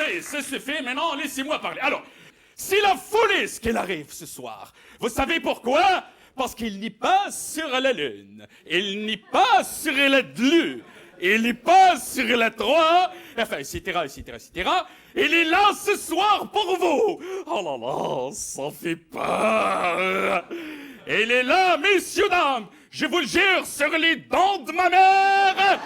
assez, ça suffit, maintenant laissez-moi parler. Alors, c'est la police qu'il arrive ce soir. Vous savez pourquoi? Parce qu'il n'est pas sur la Lune, il n'est pas sur la 2, il n'est pas sur la 3, enfin, etc., etc., etc. Il est là ce soir pour vous. Oh là là, ça fait peur. Il est là, messieurs, dames, je vous le jure, sur les dents de ma mère.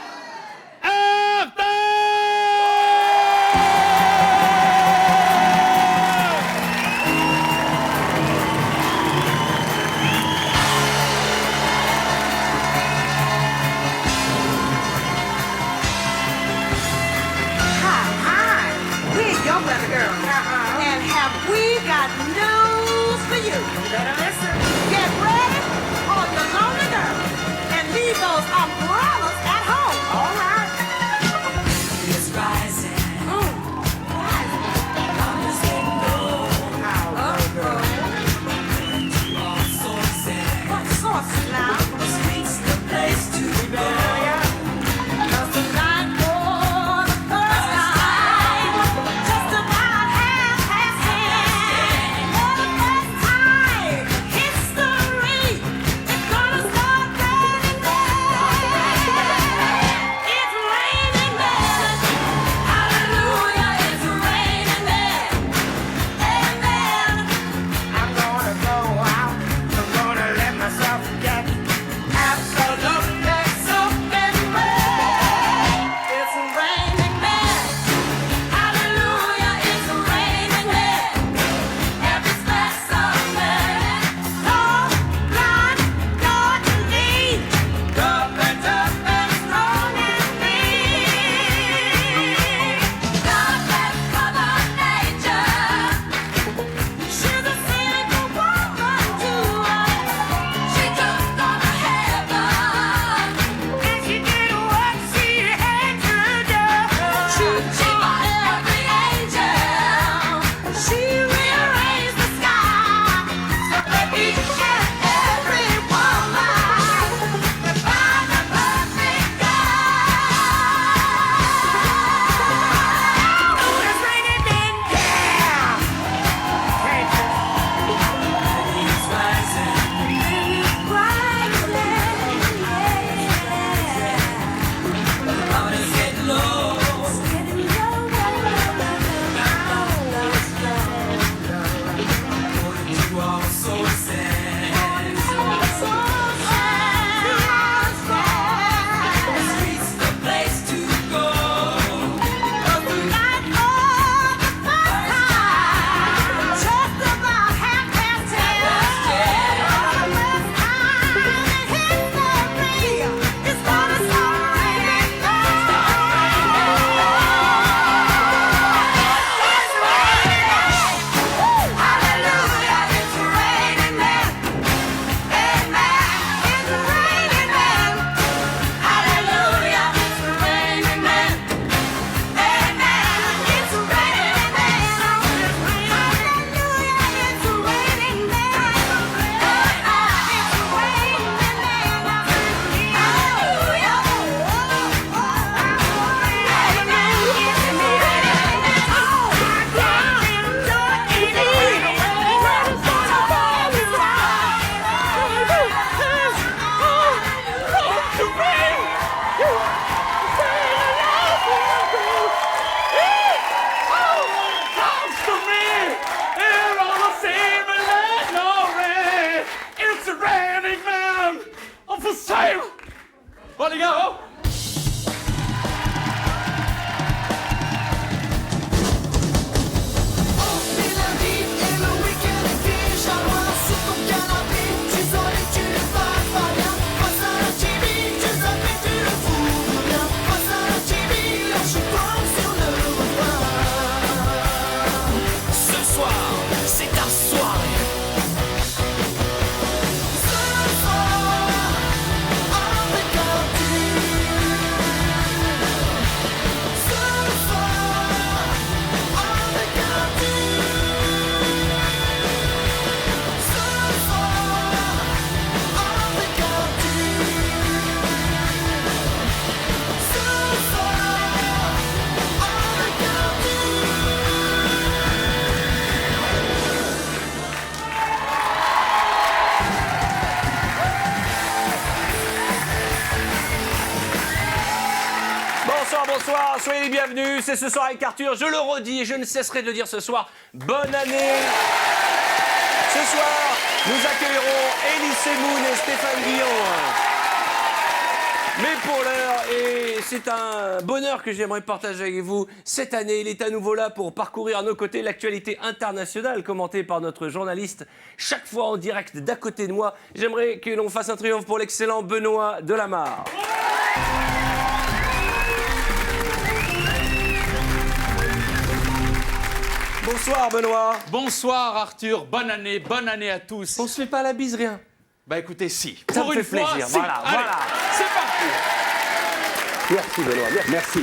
And have we got news for you? Better listen. Get ready or you're lonely girl. And leave those umbrellas at home. All right. It's rising. I'm just getting low. And you are sourcing. What sources now? The streets, the place to go. Cause tonight for the first time, just about half past 10. For the first time, history is gonna start raining men. It's raining men. Hallelujah, it's raining men. Amen. I'm gonna go out. I'm gonna let myself get absolutely soaking wet. It's raining men. Hallelujah, it's raining men. Every splash of men. Tall, blind, dark and deep. Tough and Strong and free. God bless Mother Nature. She's a single woman too. She jumped on a heaven, and she did what she had to do. She fought every angel. She rearranged the sky so that each and every woman could find the perfect guy. Oh, it's raining men. It's rising. I'm just getting low. You are so sad. The streets, the place to go. Comes to me! Here on the same land, it's raining man! On får se! Var det gars? Ce soir, c'est ta soirée. Ce soir, avec un tube. bienvenue, c'est Ce Soir avec Arthur, je le redis et je ne cesserai de le dire ce soir, bonne année. Ce soir, nous accueillerons Elie Semoun et Stéphane Guillon. Mais pour l'heure, et c'est un bonheur que j'aimerais partager avec vous, cette année, il est à nouveau là pour parcourir à nos côtés l'actualité internationale commentée par notre journaliste, chaque fois en direct d'à côté de moi. J'aimerais que l'on fasse un triomphe pour l'excellent Benoît Delamarre. Bonsoir Benoît. Bonsoir Arthur, bonne année à tous. On se fait pas la bise, rien. Bah écoutez, si. Ça Pour me une fait fois, plaisir, si. voilà, Allez, voilà. c'est parti. Merci Benoît, merci.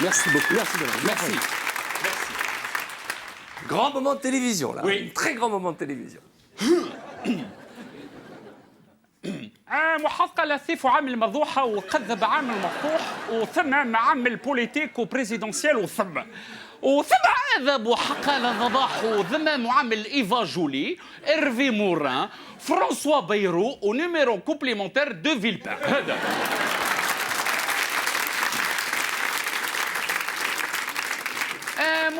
Merci beaucoup. Merci Benoît. Merci. Grand moment de télévision là. Oui. Très grand moment de télévision. محقق لطيف وعامل مضوحة وكذب عامل مفتوح وثم معامل بوليتيك وبريزيدنسيال وثم هذا محقق لضباح وثم معامل إيفا جولي إرفي موران فرانسوا بيرو ونيميرو كومبليمونتير دو فيلبان هذا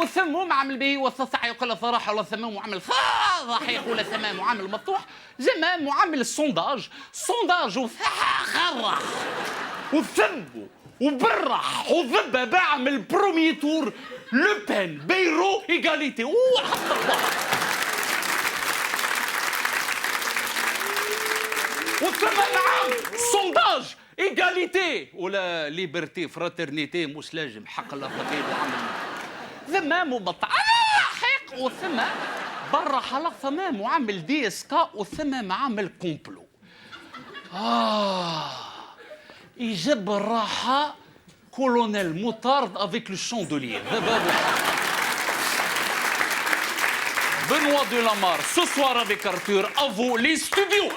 مثم معامل به وصصح يقول صراحة ولا ثم معامل فاضح يقول ثم معامل مفتوح زما معامل السونداج سونداج وثح خرح وثم وبرح وذب بعمل بروميي تور لو بين بيرو ايغاليتي وحط الضغط وثم معام سونداج ايغاليتي ولا ليبرتي فراترنيتي مسلاجم حق الله فقير وعمل ثم مبطع حق وثم برا حلق ثم معامل دي اس كا وثم معامل كومبلو يجب الراحة كولونيل موتارد افيك لو شاندولير Benoît Delamarre, ce soir avec Arthur, à vous les studios.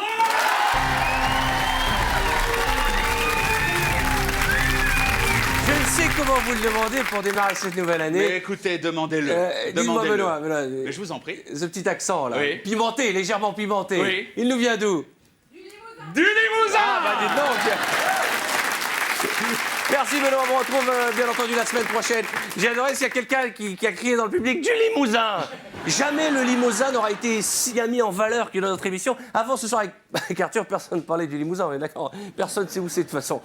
Je ne sais comment vous le demandez pour démarrer cette nouvelle année. Mais écoutez, demandez-le. Dis-moi Demandez-le. Benoît, Mais je vous en prie. ce petit accent là, Oui. pimenté, légèrement pimenté. Oui. Il nous vient d'où? Du Limousin. Ah bah dites donc. Merci Benoît, on vous retrouve bien entendu la semaine prochaine. J'ai adoré s'il y a quelqu'un qui a crié dans le public du Limousin. Jamais le Limousin n'aura été si bien mis en valeur que dans notre émission. Avant ce soir avec Arthur, personne ne parlait du Limousin, on est d'accord. Personne ne sait où c'est de toute façon.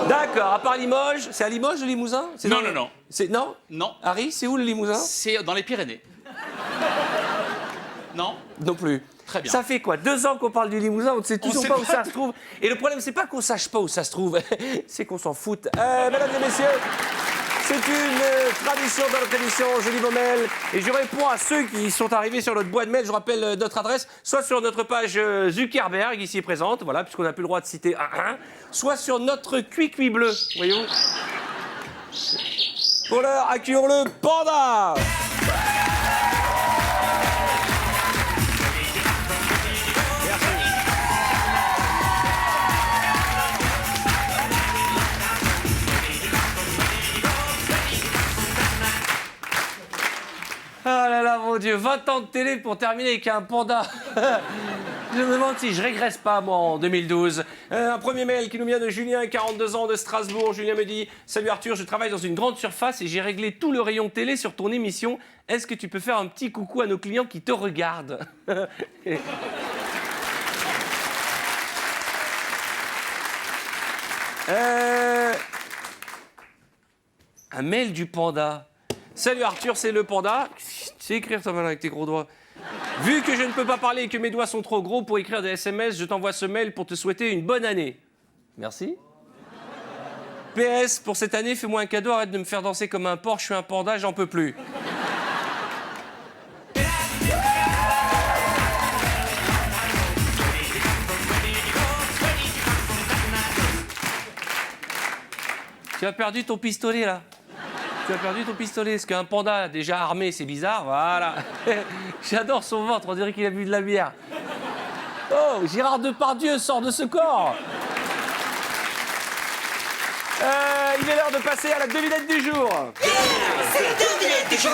D'accord, à part Limoges, c'est à Limoges le Limousin? C'est Non, dans- non, non. C'est non? Non, Harry, c'est où le Limousin? c'est dans les Pyrénées. Non. Non plus. Très bien. Ça fait quoi? 2 ans qu'on parle du Limousin, on ne sait toujours sait pas où pas. ça se trouve. Et le problème, c'est pas qu'on sache pas où ça se trouve, c'est qu'on s'en fout. Mesdames et messieurs, c'est une tradition dans notre émission, je lis vos mails. Et je réponds à ceux qui sont arrivés sur notre boîte mail. Je rappelle notre adresse, soit sur notre page Zuckerberg, ici présente, voilà, puisqu'on n'a plus le droit de citer un, soit sur notre cuicui bleu, voyez-vous. Pour l'heure, accueillons le panda. Ah là là, mon Dieu, 20 ans de télé pour terminer avec un panda. Je me demande si je régresse pas, moi, en 2012. Un premier mail qui nous vient de Julien, 42 ans, de Strasbourg. Julien me dit « Salut Arthur, je travaille dans une grande surface et j'ai réglé tout le rayon télé sur ton émission. Est-ce que tu peux faire un petit coucou à nos clients qui te regardent ?» Un mail du panda. Salut Arthur, c'est le panda. Tu sais écrire ça maintenant avec tes gros doigts. Vu que je ne peux pas parler et que mes doigts sont trop gros pour écrire des SMS, je t'envoie ce mail pour te souhaiter une bonne année. Merci. PS, pour cette année, fais-moi un cadeau, arrête de me faire danser comme un porc, je suis un panda, j'en peux plus. Tu as perdu ton pistolet là. Tu as perdu ton pistolet. Parce qu'un panda déjà armé, c'est bizarre. Voilà. J'adore son ventre, on dirait qu'il a bu de la bière. Oh, Gérard Depardieu sort de ce corps. Il est l'heure de passer à la devinette du jour. C'est la devinette du jour.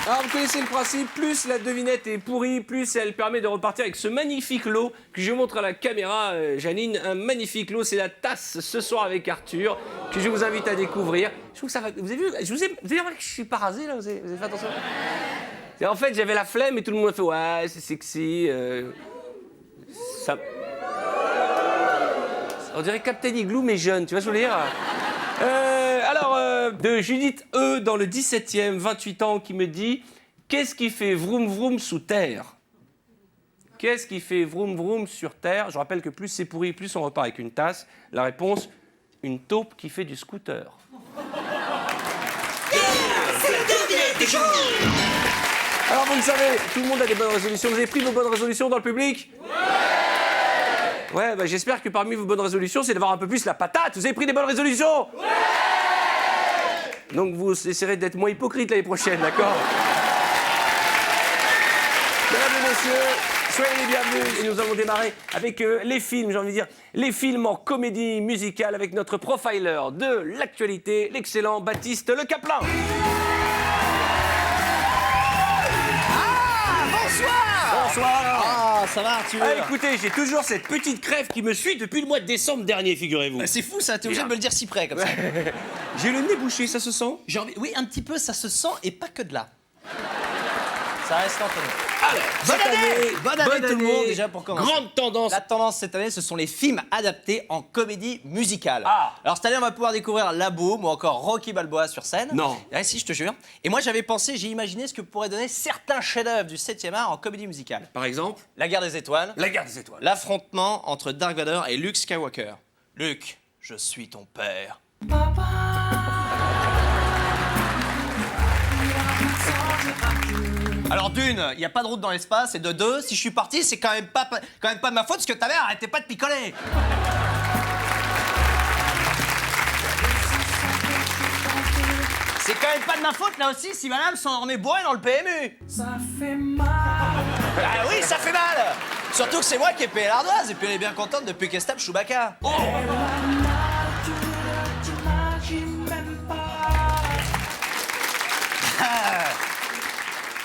Alors, vous connaissez le principe, plus la devinette est pourrie, plus elle permet de repartir avec ce magnifique lot que je montre à la caméra, Janine. Un magnifique lot, c'est la tasse ce soir avec Arthur, que je vous invite à découvrir. Je trouve que ça va... Vous avez vu, vous avez remarqué que je suis pas rasé, là? Vous avez fait attention? Et en fait, j'avais la flemme et tout le monde a fait « Ouais, c'est sexy. Ça... On dirait Captain Igloo, mais jeune, tu vois ce que je veux dire? De Judith E dans le 17e, 28 ans, qui me dit « Qu'est-ce qui fait vroom vroom sous terre ?» Qu'est-ce qui fait vroom vroom sur terre? Je rappelle que plus c'est pourri, plus on repart avec une tasse. La réponse, une taupe qui fait du scooter. Alors vous le savez, tout le monde a des bonnes résolutions. Vous avez pris vos bonnes résolutions dans le public? Ouais, bah j'espère que parmi vos bonnes résolutions, c'est d'avoir un peu plus la patate. Vous avez pris des bonnes résolutions? Donc vous essaierez d'être moins hypocrite l'année prochaine, d'accord? Mesdames et messieurs, soyez les bienvenus. Et nous allons démarrer avec les films, j'ai envie de dire, les films en comédie musicale avec notre profiler de l'actualité, l'excellent Baptiste Le Caplin. Bonsoir. Ah, ça va, Arthur? Ah, écoutez, j'ai toujours cette petite crève qui me suit depuis le mois de décembre dernier, figurez-vous. C'est fou ça, t'es obligé de me le dire si près comme ça. J'ai le nez bouché, ça se sent? Oui, un petit peu, ça se sent et pas que de là. Ça reste entendu. Alors, Bonne année tout le monde déjà pour commencer. Grande tendance. La tendance cette année, ce sont les films adaptés en comédie musicale. Ah. Alors cette année, on va pouvoir découvrir La Boum ou encore Rocky Balboa sur scène. Non. Ouais, si, je te jure. Et moi, j'avais pensé, j'ai imaginé ce que pourraient donner certains chefs-d'œuvre du 7e art en comédie musicale. Par exemple, La Guerre des Étoiles. La Guerre des Étoiles. L'affrontement entre Dark Vador et Luke Skywalker. Luke, je suis ton père. Alors d'une, il n'y a pas de route dans l'espace, et de deux, si je suis parti, c'est quand même pas de ma faute parce que ta mère arrêtait pas de picoler. C'est quand même pas de ma faute là aussi si madame s'endormait bourrée dans le PMU. Ça fait mal. Ah oui, ça fait mal. Surtout que c'est moi qui ai payé l'ardoise et puis elle est bien contente depuis qu'elle se tape Chewbacca. Oh.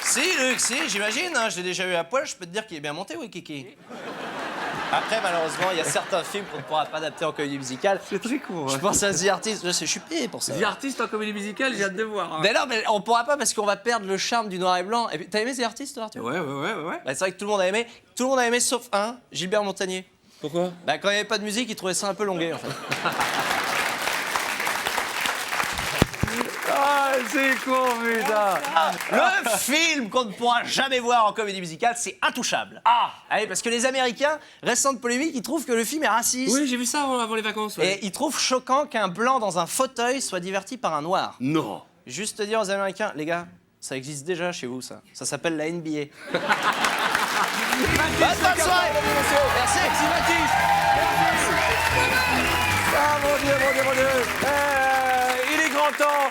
Si, Luc, si, j'imagine, hein, je l'ai déjà eu à poil, je peux te dire qu'il est bien monté, oui, Kiki. Après, malheureusement, il y a certains films qu'on ne pourra pas adapter en comédie musicale. C'est très court. Je pense à The Artist, je suis payé pour ça. The Artist en comédie musicale, j'ai hâte de voir. Hein. Mais non, mais on pourra pas parce qu'on va perdre le charme du noir et blanc. Et puis, t'as aimé The Artist, toi, Arthur? Ouais. Bah, c'est vrai que tout le monde a aimé. Tout le monde a aimé sauf un, Gilbert Montagnier. Pourquoi? Bah, quand il n'y avait pas de musique, il trouvait ça un peu longué, en fait. Ah, c'est con, putain. Le film qu'on ne pourra jamais voir en comédie musicale, c'est Intouchable. Ah! Allez, parce que les Américains, récente polémique, ils trouvent que le film est raciste. Oui, j'ai vu ça avant les vacances. Ouais. Et ils trouvent choquant qu'un blanc dans un fauteuil soit diverti par un noir. Non. Juste dire aux Américains, les gars, ça existe déjà chez vous, ça. Ça s'appelle la NBA. Bonne soirée, merci. Ah, mon Dieu. Il est grand temps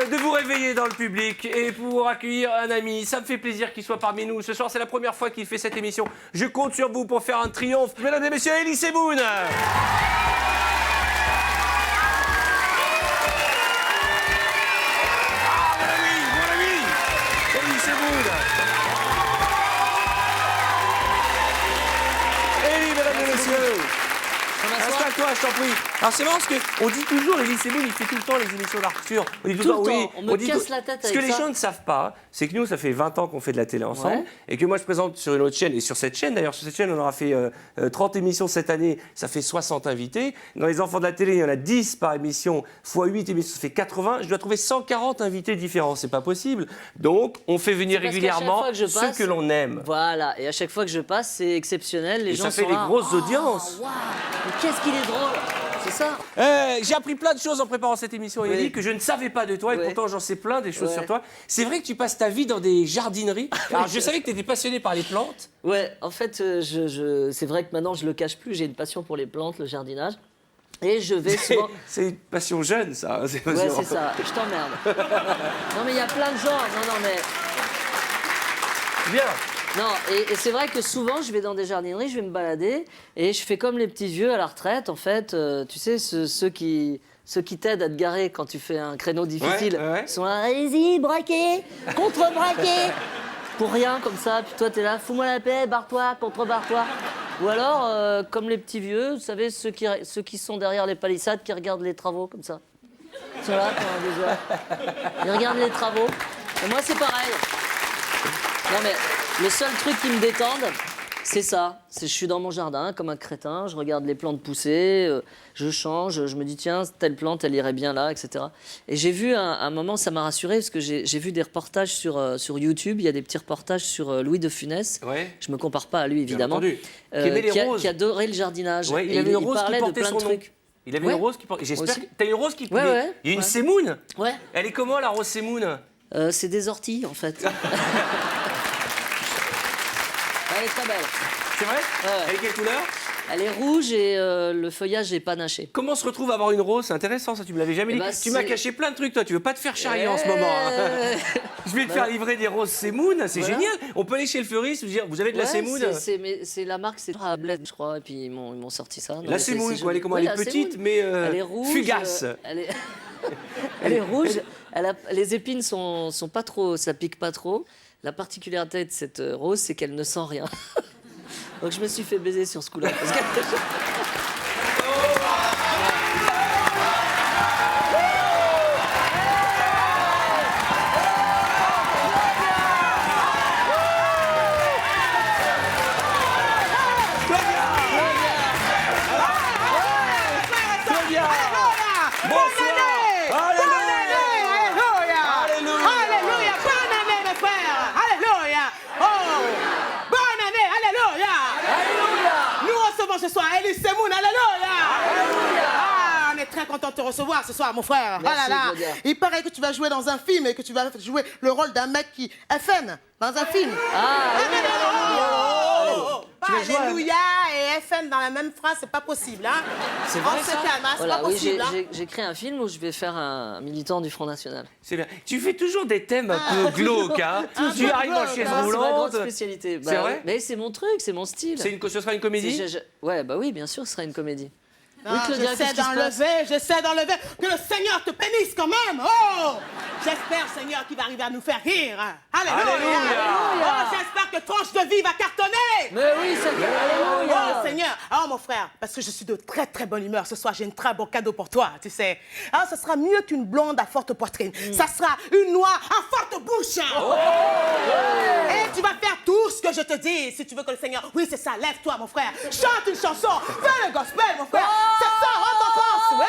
de vous réveiller dans le public et pour accueillir un ami. Ça me fait plaisir qu'il soit parmi nous. Ce soir, c'est la première fois qu'il fait cette émission. Je compte sur vous pour faire un triomphe. Mesdames et messieurs, Elie Semoun. Mon ami, Elie Semoun. Elie, mesdames et messieurs. Installe-toi, je t'en prie. Alors c'est marrant parce qu'on dit toujours, Elie Semoun, il fait tout le temps les émissions d'Arthur. On dit Tout le oui, temps. On me dit casse tout- la tête Ce que avec les ça. gens ne savent pas, c'est que nous, ça fait 20 ans qu'on fait de la télé ensemble. Ouais. Et que moi, je présente sur une autre chaîne. Et sur cette chaîne, d'ailleurs, sur cette chaîne, on aura fait 30 émissions cette année. Ça fait 60 invités. Dans les enfants de la télé, il y en a 10 par émission. Fois 8 émissions, ça fait 80. Je dois trouver 140 invités différents. C'est pas possible. Donc, on fait venir C'est parce qu'à chaque régulièrement fois que je ceux passe- que l'on aime. Voilà, et à chaque fois que je passe, c'est exceptionnel. Les Et gens ça fait sont des là. grosses audiences. Waouh, mais qu'est-ce qu'il est drôle. C'est ça. J'ai appris plein de choses en préparant cette émission, Oui. Elie, que je ne savais pas de toi, et Oui. pourtant j'en sais plein des choses Ouais. sur toi. C'est vrai que tu passes ta vie dans des jardineries. Alors je savais que tu étais passionné par les plantes. Ouais, en fait, c'est vrai que maintenant je le cache plus. J'ai une passion pour les plantes, le jardinage, et je vais souvent. C'est une passion jeune, ça. C'est une Ouais, passion- c'est ça. Je t'emmerde. Non, mais il y a plein de gens. Non, mais. Bien. Non, et c'est vrai que souvent, je vais dans des jardineries, je vais me balader, et je fais comme les petits vieux à la retraite, en fait. Tu sais, ceux qui ceux qui t'aident à te garer quand tu fais un créneau difficile, ouais. sont là, allez-y, braquez, contre-braquez. Pour rien, comme ça, puis toi, t'es là, fous-moi la paix, barre-toi, contre-barre-toi. Ou alors, comme les petits vieux, vous savez, ceux qui sont derrière les palissades, qui regardent les travaux, comme ça. Ils sont là pendant 2 heures. Ils regardent les travaux. Et moi, c'est pareil. Non, mais le seul truc qui me détende, c'est ça. Je suis dans mon jardin, comme un crétin, je regarde les plantes pousser, je change, je me dis, tiens, telle plante, elle irait bien là, etc. Et j'ai vu, un moment, ça m'a rassuré, parce que j'ai vu des reportages sur YouTube, il y a des petits reportages sur Louis de Funès. Ouais. Je me compare pas à lui, évidemment. entendu. Qui aimait les roses. Qui adorait le jardinage. Ouais, il Et avait une rose qui parlait de portait plein son de nom. trucs. Il avait Ouais. une rose qui portait. J'espère Aussi. que t'as une rose qui. Ouais, mais ouais. Il y a une Ouais. sémoune. Ouais. Elle est comment la rose sémoune? C'est des orties, en fait. Elle est très belle. C'est vrai? Ouais. Elle est quelle couleur? Elle est rouge et le feuillage est panaché. Comment on se retrouve à avoir une rose? C'est intéressant ça, tu me l'avais jamais dit. bah, Tu m'as c'est- caché plein de trucs, toi. Tu veux pas te faire charrier en ce moment. Hein. Je vais te faire livrer des roses sémoune, c'est Voilà. génial. On peut aller chez le fleuriste et dire vous avez de la Ouais, sémoune? c'est la marque, c'est Bled, je crois, et puis ils m'ont sorti ça. Non, La mais c'est sémoune, quoi. joli. Elle est comment? Ouais, Elle est la petite, sémoune. mais Elle est rouge. fugace. Elle est, elle est rouge. Les épines sont pas trop, ça pique pas trop. La particularité de cette rose, c'est qu'elle ne sent rien. Donc je me suis fait baiser sur ce coup-là. Parce que- Alléluia, bonne année mes frères, alléluia. Oh, bonne année, alléluia. Nous recevons ce soir Elie Semoun, alléluia. Ah, on est très content de te recevoir ce soir mon frère. Merci, Ah là là. Claudia. Il paraît que tu vas jouer dans un film et que tu vas jouer le rôle d'un mec qui FN dans un film. Tu vas jouer à- Alléluia et FN dans la même phrase, c'est pas possible, hein. C'est vrai, On se ça calme, hein, c'est Voilà, pas oui, possible, hein. j'ai créé un film où je vais faire un militant du Front National. C'est bien. Tu fais toujours des thèmes un peu glauques, hein. Tu peu arrives en glauques, chaise hein. C'est ma grande roulante. spécialité. C'est vrai Mais c'est mon truc, c'est mon style. Ce sera une comédie? Ouais, bah oui, bien sûr, ce sera une comédie. Non, Oui, Claudia, qu'est-ce qui se passe j'essaie d'enlever, que le Seigneur te bénisse quand même. Oh, j'espère, Seigneur, qu'il va arriver à nous faire rire. Alléluia. Alléluia. Oh, j'espère que Tranche de Vie va cartonner. Mais oui, c'est Alléluia. Oh, Seigneur. Oh, mon frère, parce que je suis de très, très bonne humeur ce soir, j'ai un très beau cadeau pour toi, tu sais. Ah, ce sera mieux qu'une blonde à forte poitrine. Ça sera une noire à forte bouche. Et tu vas faire tout ce que je te dis si tu veux que le Seigneur... Oui, c'est ça, lève-toi, mon frère. Chante une chanson. Fais le gospel, mon frère. C'est ça, rentre en France. Ouais.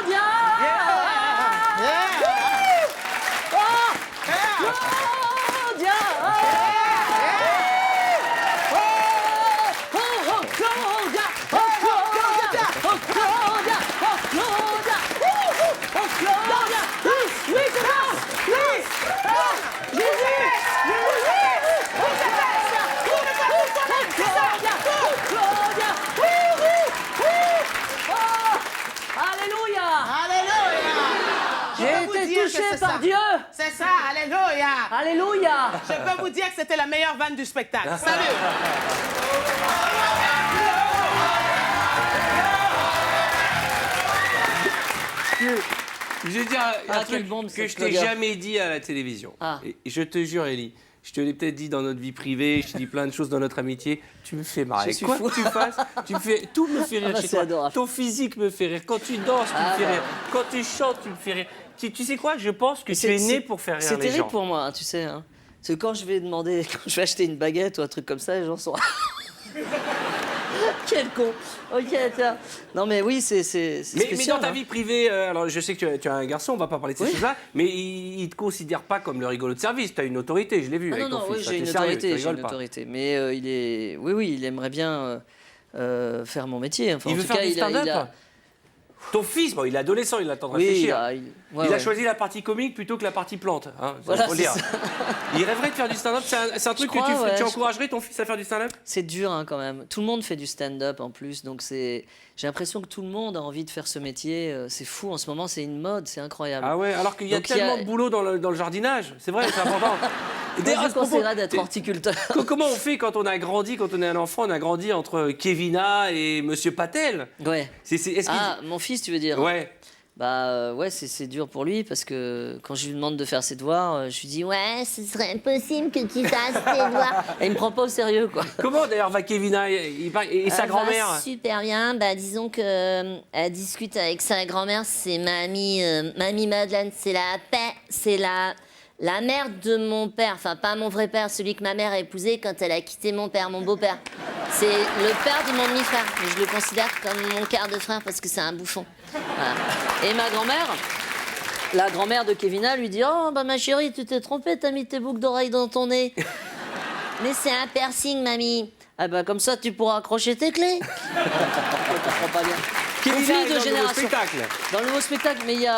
Claudia. Claudia. J'ai été touché par Dieu. C'est ça, alléluia. Alléluia. Je peux vous dire que c'était la meilleure vanne du spectacle. Salut. Je vais dire un Ah, truc quelle bombe, que cette je t'ai Claudia. jamais dit à la télévision. Ah. Et je te jure, Ellie, je te l'ai peut-être dit dans notre vie privée, je t'ai dit plein de choses dans notre amitié. Tu me fais marrer. Je suis Quoi fou. que tu fasses, tu me fais, tout me fait rire bah, chez c'est toi. adorable. Ton physique me fait rire. Quand tu danses, tu Ah, me fais bah. rire. Quand tu chantes, tu me fais rire. Tu sais quoi? Je pense que tu es né pour faire rire C'est les gens. terrible pour moi, hein, tu sais. Hein. Parce que quand je vais demander, quand je vais acheter une baguette ou un truc comme ça, les gens sont. Quel con. Ok, tiens. Non, mais oui, c'est Mais spécial. dans ta hein. vie privée, alors je sais que tu as un garçon, on va pas parler de ces Oui. choses-là, mais il te considère pas comme le rigolo de service. Tu as une autorité, je l'ai vu Ah avec non, ton non, fils. oui, T'es j'ai une sérieux, tu autorité, j'ai rigoles une pas. autorité. Mais il est. Oui, il aimerait bien faire mon métier. Enfin, Il en veut tout faire cas, du stand-up. Ton fils, bon, il est adolescent, il attend de Oui, réfléchir. ouais, Il a ouais. choisi la partie comique plutôt que la partie plante. Hein, Voilà, faut le c'est dire. ça. Il rêverait de faire du stand-up. C'est un truc crois, que tu ouais, je encouragerais ton fils à faire du stand-up? C'est dur hein, quand même. Tout le monde fait du stand-up en plus, donc j'ai l'impression que tout le monde a envie de faire ce métier. C'est fou en ce moment, c'est une mode, c'est incroyable. Ah ouais, alors qu'il y a Donc, il y a- tellement de boulot dans le jardinage. C'est vrai, c'est important. D'ailleurs, Moi, à je ce propos, conseillerais d'être horticulteur. comment on fait quand on a grandi, quand on est un enfant, on a grandi entre Kevina et Monsieur Patel? Ouais. Est-ce qu'il- Ah, mon fils, tu veux dire? Ouais. Bah ouais, c'est dur pour lui parce que quand je lui demande de faire ses devoirs, je lui dis ouais, ce serait impossible que tu fasses tes devoirs. Et il me prend pas au sérieux quoi. Comment d'ailleurs va Kevina et sa Elle grand-mère? va super bien. Bah disons que elle discute avec sa grand-mère, c'est mamie Madeleine, c'est la paix, c'est la mère de mon père, enfin pas mon vrai père, celui que ma mère a épousé quand elle a quitté mon père, mon beau-père. C'est le père de mon demi-frère, mais je le considère comme mon quart de frère parce que c'est un bouffon. Voilà. Et ma grand-mère, la grand-mère de Kevina lui dit « Oh, bah ma chérie, tu t'es trompée, t'as mis tes boucles d'oreilles dans ton nez. » « Mais c'est un piercing, mamie. » Ah bah comme ça, tu pourras accrocher tes clés. Je comprends pas bien. Kevina Conflit est de dans le nouveau génération. spectacle. Dans le nouveau spectacle, mais il y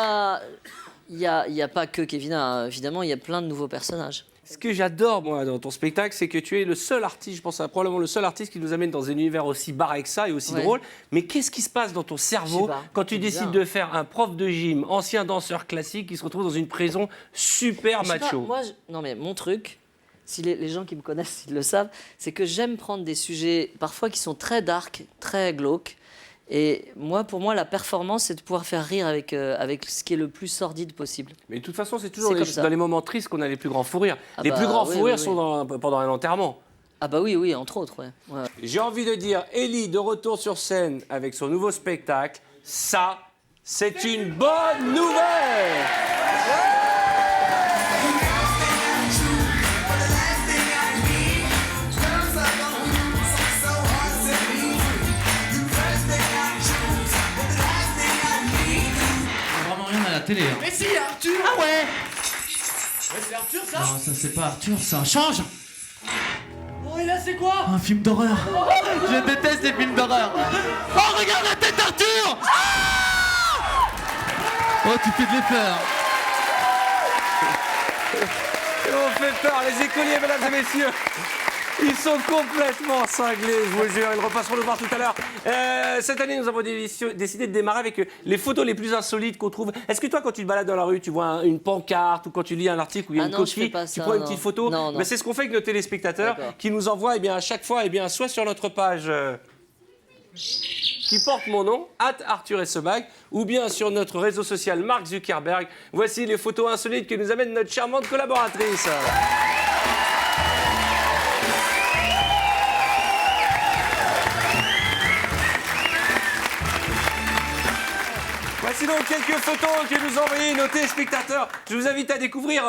a pas que Kevina, hein. Évidemment, il y a plein de nouveaux personnages. Ce que j'adore, moi, dans ton spectacle, c'est que tu es le seul artiste, je pense, probablement le seul artiste qui nous amène dans un univers aussi barré que ça et aussi Ouais. drôle. Mais qu'est-ce qui se passe dans ton cerveau Je sais pas, quand tu c'est décides bizarre. de faire un prof de gym, ancien danseur classique, qui se retrouve dans une prison super Je sais pas, macho? moi, non mais mon truc, si les gens qui me connaissent, ils le savent, c'est que j'aime prendre des sujets parfois qui sont très dark, très glauques. Et moi, pour moi, la performance, c'est de pouvoir faire rire avec ce qui est le plus sordide possible. Mais de toute façon, c'est toujours C'est comme ça. dans les moments tristes qu'on a les plus grands fous rires. Ah Les bah, plus grands oui, fous rires oui, sont pendant un enterrement. Ah bah oui, entre autres, ouais. Ouais. J'ai envie de dire, Ellie de retour sur scène avec son nouveau spectacle. Ça, c'est une bonne nouvelle! Vraiment rien à la télé. Hein. Mais si, Arthur! Ah ouais. C'est Arthur, ça? Non, ça c'est pas Arthur, ça change. Oh, et là, c'est quoi? Un film d'horreur. Je déteste les films d'horreur. Oh, regarde la tête d'Arthur. Oh, tu fais de l'effort. On fait peur, les écoliers, mesdames et messieurs. Ils sont complètement cinglés, je vous le jure. Ils repasseront nous voir tout à l'heure. Cette année, nous avons décidé de démarrer avec les photos les plus insolites qu'on trouve. Est-ce que toi, quand tu te balades dans la rue, tu vois une pancarte ou quand tu lis un article où il y a Ah une non, je coquille, fais pas tu ça, prends une non. petite photo? Non, non. Ben, c'est ce qu'on fait avec nos téléspectateurs D'accord. qui nous envoient à chaque fois soit sur notre page qui porte mon nom, @Arthur Essebag, ou bien sur notre réseau social Mark Zuckerberg. Voici les photos insolites que nous amène notre charmante collaboratrice. Voici donc quelques photos que nous ont envoyées nos téléspectateurs. Je vous invite à découvrir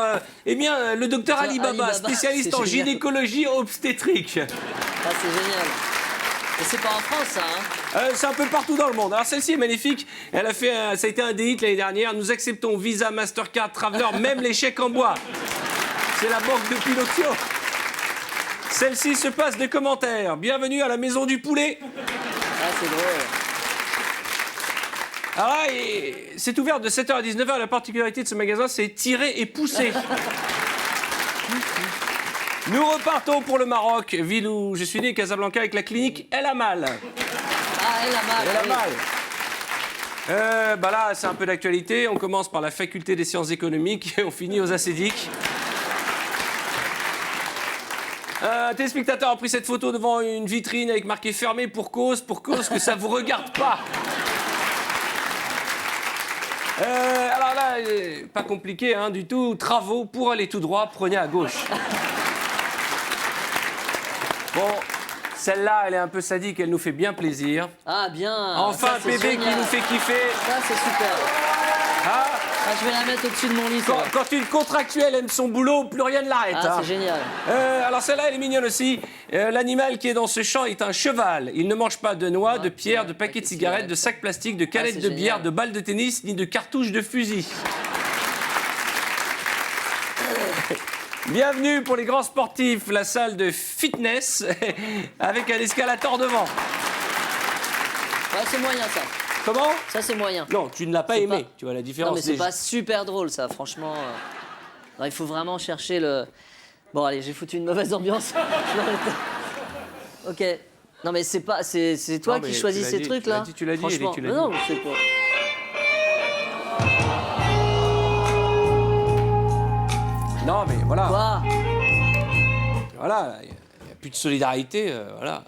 le docteur Alibaba, Alibaba, spécialiste c'est en génial. gynécologie obstétrique. Ah, c'est génial. Et c'est pas en France, ça, hein. C'est un peu partout dans le monde. Alors celle-ci est magnifique. Elle a fait, ça a été un des hits l'année dernière. Nous acceptons Visa, Mastercard, Traveler, même les chèques en bois. C'est la banque de Pinocchio. Celle-ci se passe des commentaires. Bienvenue à la maison du poulet. Ah, c'est drôle. Alors là, c'est ouvert de 7h à 19h. La particularité de ce magasin, c'est tirer et pousser. Nous repartons pour le Maroc, ville où je suis né, Casablanca, avec la clinique El Amal. Ah, elle a mal. Elle a oui. mal. Bah là, c'est un peu d'actualité. On commence par la faculté des sciences économiques et on finit aux acédiques. Un téléspectateur a pris cette photo devant une vitrine avec marqué fermé pour cause que ça vous regarde pas. Alors là, pas compliqué hein, du tout. Travaux pour aller tout droit, prenez à gauche. Bon, celle-là, elle est un peu sadique, elle nous fait bien plaisir. Ah, bien. Enfin, Ça, un c'est bébé qui génial. nous fait kiffer. Ça, c'est super. Ah, Ah, je vais la mettre au-dessus de mon lit, ça. quand une contractuelle aime son boulot, plus rien ne l'arrête. Ah, hein. c'est génial. Alors celle-là, elle est mignonne aussi. L'animal qui est dans ce champ est un cheval. Il ne mange pas de noix, de pierres, de paquets de cigarettes, de sacs plastiques, de canettes c'est de bière, génial. de balles de tennis, ni de cartouches de fusil. Bienvenue pour les grands sportifs, la salle de fitness avec un escalator devant. Ouais, c'est moyen, ça. Comment? Ça, c'est moyen. Non, tu ne l'as pas C'est aimé. pas- Tu vois la Non, différence. mais c'est des- pas super drôle, ça, franchement. Non, il faut vraiment chercher le... Bon, allez, j'ai foutu une mauvaise ambiance. Je vais arrêter. Ok. Non, mais c'est pas... C'est toi Non, mais qui tu choisis l'as ces dit, trucs-là. tu l'as dit, Elie, Franchement. tu l'as Mais dit. non, c'est pas... Non, mais voilà. Quoi? voilà, il n'y a plus de solidarité, voilà.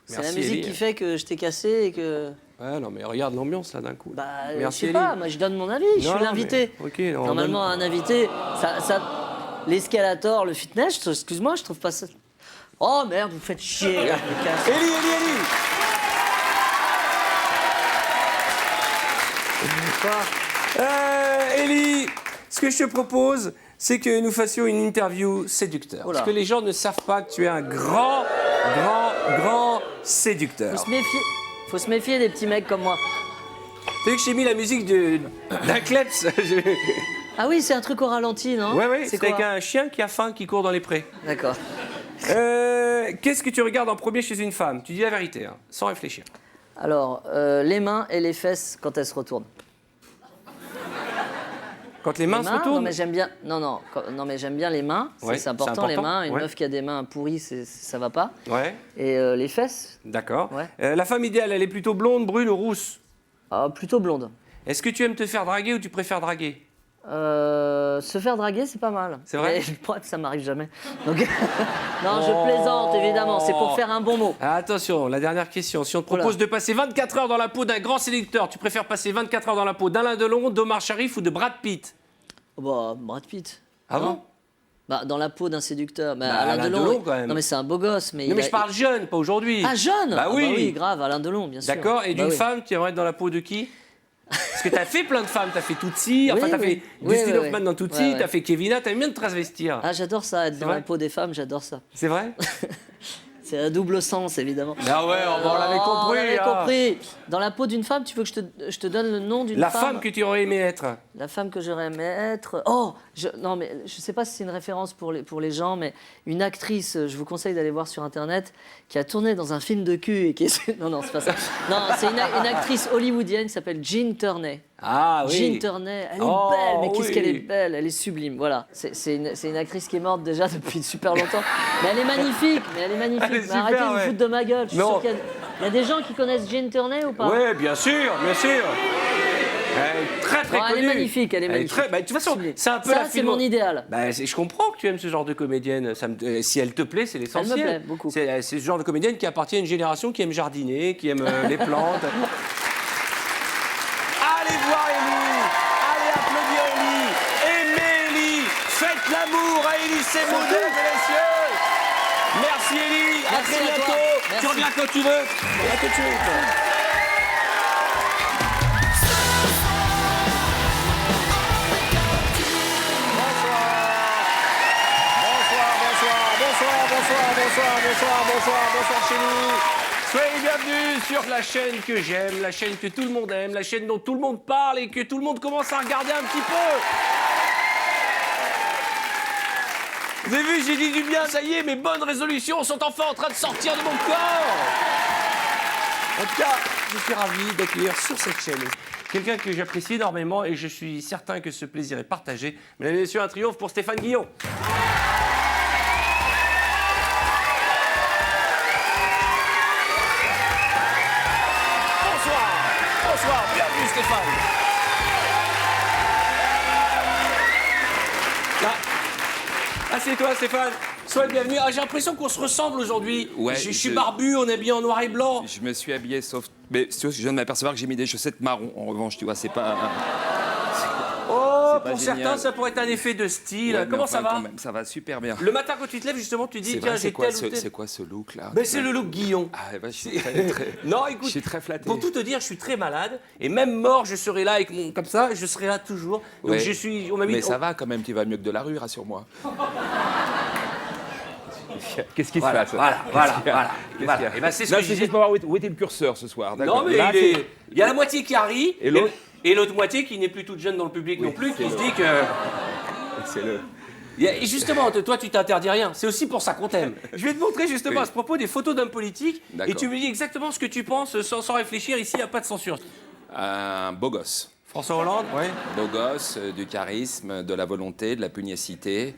C'est la Merci, musique Ellie. qui fait que je t'ai cassé et que... Ouais, non, mais regarde l'ambiance là d'un coup. Bah, je Merci, sais Ellie. pas, moi je donne mon avis, je Non, suis non, l'invité. mais- ok, on Normalement, un invité, l'escalator, le fitness, excuse-moi, je trouve pas ça... Oh merde, vous me faites chier. Ellie, Ellie Ellie, ce que je te propose, c'est que nous fassions une interview séducteur. Oh là. Parce que les gens ne savent pas que tu es un grand séducteur. Faut se méfier des petits mecs comme moi. T'as vu que j'ai mis la musique d'un kleps Ah oui, c'est un truc au ralenti, non? Ouais, c'est quoi? avec un chien qui a faim qui court dans les prés. D'accord. Qu'est-ce que tu regardes en premier chez une femme? Tu dis la vérité, hein, sans réfléchir. Alors, les mains et les fesses quand elles se retournent. Quand les mains se Non, retournent? mais j'aime bien. Non, mais j'aime bien les mains. Ouais, C'est important, les mains. Une ouais. meuf qui a des mains pourries, ça va pas. Ouais, Et les fesses, d'accord. Ouais. La femme idéale, elle est plutôt blonde, brune ou rousse? plutôt blonde. Est-ce que tu aimes te faire draguer ou tu préfères draguer? Se faire draguer, c'est pas mal. C'est vrai? Mais le problème, ça m'arrive jamais. Donc... non, je plaisante, évidemment. C'est pour faire un bon mot. Ah, attention, la dernière question. Si on te propose de passer 24 heures dans la peau d'un grand séducteur, tu préfères passer 24 heures dans la peau d'Alain Delon, d'Omar Sharif ou de Brad Pitt? Oh, bah, Brad Pitt. Ah Non. bon? Bah, dans la peau d'un séducteur. Bah, Bah, Alain Alain Delon, Delon, quand même. Non, mais c'est un beau gosse. Mais Non, mais je parle jeune, pas aujourd'hui. Ah, jeune Bah oui. oui, grave, Alain Delon, bien sûr. D'accord, et Bah d'une oui. femme, tu aimerais être dans la peau de qui? Parce que t'as fait plein de femmes, t'as fait Tootsie, enfin Oui, t'as oui. fait Oui, Dustin oui, Hoffman oui. dans Tootsie, Ouais, ouais. t'as fait Kevina, t'aimes bien te transvestir. Ah, j'adore ça, être dans vrai la peau des femmes, j'adore ça. C'est vrai? C'est à double sens, évidemment. Ah ouais, on l'avait compris. On l'avait hein. compris. Dans la peau d'une femme, tu veux que je te donne le nom d'une La femme? femme que tu aurais aimé être. La femme que j'aurais aimé être. Oh, non, mais je sais pas si c'est une référence pour les gens, mais une actrice, je vous conseille d'aller voir sur internet, qui a tourné dans un film de cul et qui est. Non, c'est pas ça. Non, c'est une actrice hollywoodienne qui s'appelle Jean Turney. Ah oui. Jean Turney, elle est Oh, belle, mais qu'est-ce oui. qu'elle est belle, elle est sublime, voilà. C'est une actrice qui est morte déjà depuis super longtemps, mais elle est magnifique, Elle est Mais super, arrêtez de vous ouais. foutre de ma gueule, je suis Non. sûr qu'il y a des gens qui connaissent Jean Turney ou pas? Ouais, bien sûr, bien sûr. Elle est très très Oh, elle est connue. magnifique, elle est magnifique. Très, bah, de toute façon, Sublime. c'est un peu Ça, la c'est mon idéal. Bah, je comprends que tu aimes ce genre de comédienne. Si elle te plaît, c'est l'essentiel. plaît beaucoup. C'est ce genre de comédienne qui appartient à une génération qui aime jardiner, qui aime les plantes. Allez voir Élie. Allez applaudir Élie. Aimez Élie. Faites l'amour à Élie Semoun, mesdames et messieurs. Merci Élie. À Merci très à toi. bientôt. Tu Merci. reviens quand tu veux. À tout de suite. Bonsoir chez nous. Soyez bienvenus sur la chaîne que j'aime, la chaîne que tout le monde aime, la chaîne dont tout le monde parle et que tout le monde commence à regarder un petit peu. Vous avez vu, j'ai dit du bien, ça y est, mes bonnes résolutions sont enfin en train de sortir de mon corps. En tout cas, je suis ravi d'accueillir sur cette chaîne quelqu'un que j'apprécie énormément et je suis certain que ce plaisir est partagé. Mesdames et messieurs, un triomphe pour Stéphane Guillon. Bonsoir, bienvenue Stéphane. Assieds-toi Stéphane, sois le bienvenu. Ah, j'ai l'impression qu'on se ressemble aujourd'hui. Ouais, je suis barbu, on est habillé en noir et blanc. Je me suis habillé sauf... Mais tu vois, je viens de m'apercevoir que j'ai mis des chaussettes marron. En revanche, tu vois, c'est pas... Oh, pas pour génial. certains, ça pourrait être un effet de style. Ouais, mais Comment enfin, ça va quand même, ça va super bien. Le matin quand tu te lèves, justement, tu dis, C'est tiens, vrai, j'ai tel ou tel... c'est quoi ce look là? Ben, c'est le look Guillon. Ah, bah, je suis très... Non, écoute, Je suis très flatté. pour tout te dire, je suis très malade et même mort, je serai là avec mon comme ça, je serai là toujours. Donc Ouais. je suis, on m'a mis. Mais ça va quand même, tu vas mieux que de la rue, rassure-moi. Qu'est-ce qui se Voilà, passe voilà. Qu'est-ce qu'il y a Et ben c'est ce Non, que je c'est disais. juste pour voir où était le curseur ce soir. Non d'accord. mais Là, il y a la moitié qui arrive Et l'autre et l'autre moitié qui n'est plus toute jeune dans le public non plus, qui se dit que. c'est le. Et justement, toi, tu t'interdis rien. C'est aussi pour ça qu'on t'aime. Je vais te montrer justement Oui. à ce propos des photos d'hommes politiques et D'accord. tu me dis exactement ce que tu penses sans réfléchir. Ici, il n'y a pas de censure. Un beau gosse. François Hollande, ouais. Beau gosse, du charisme, de la volonté, de la pugnacité.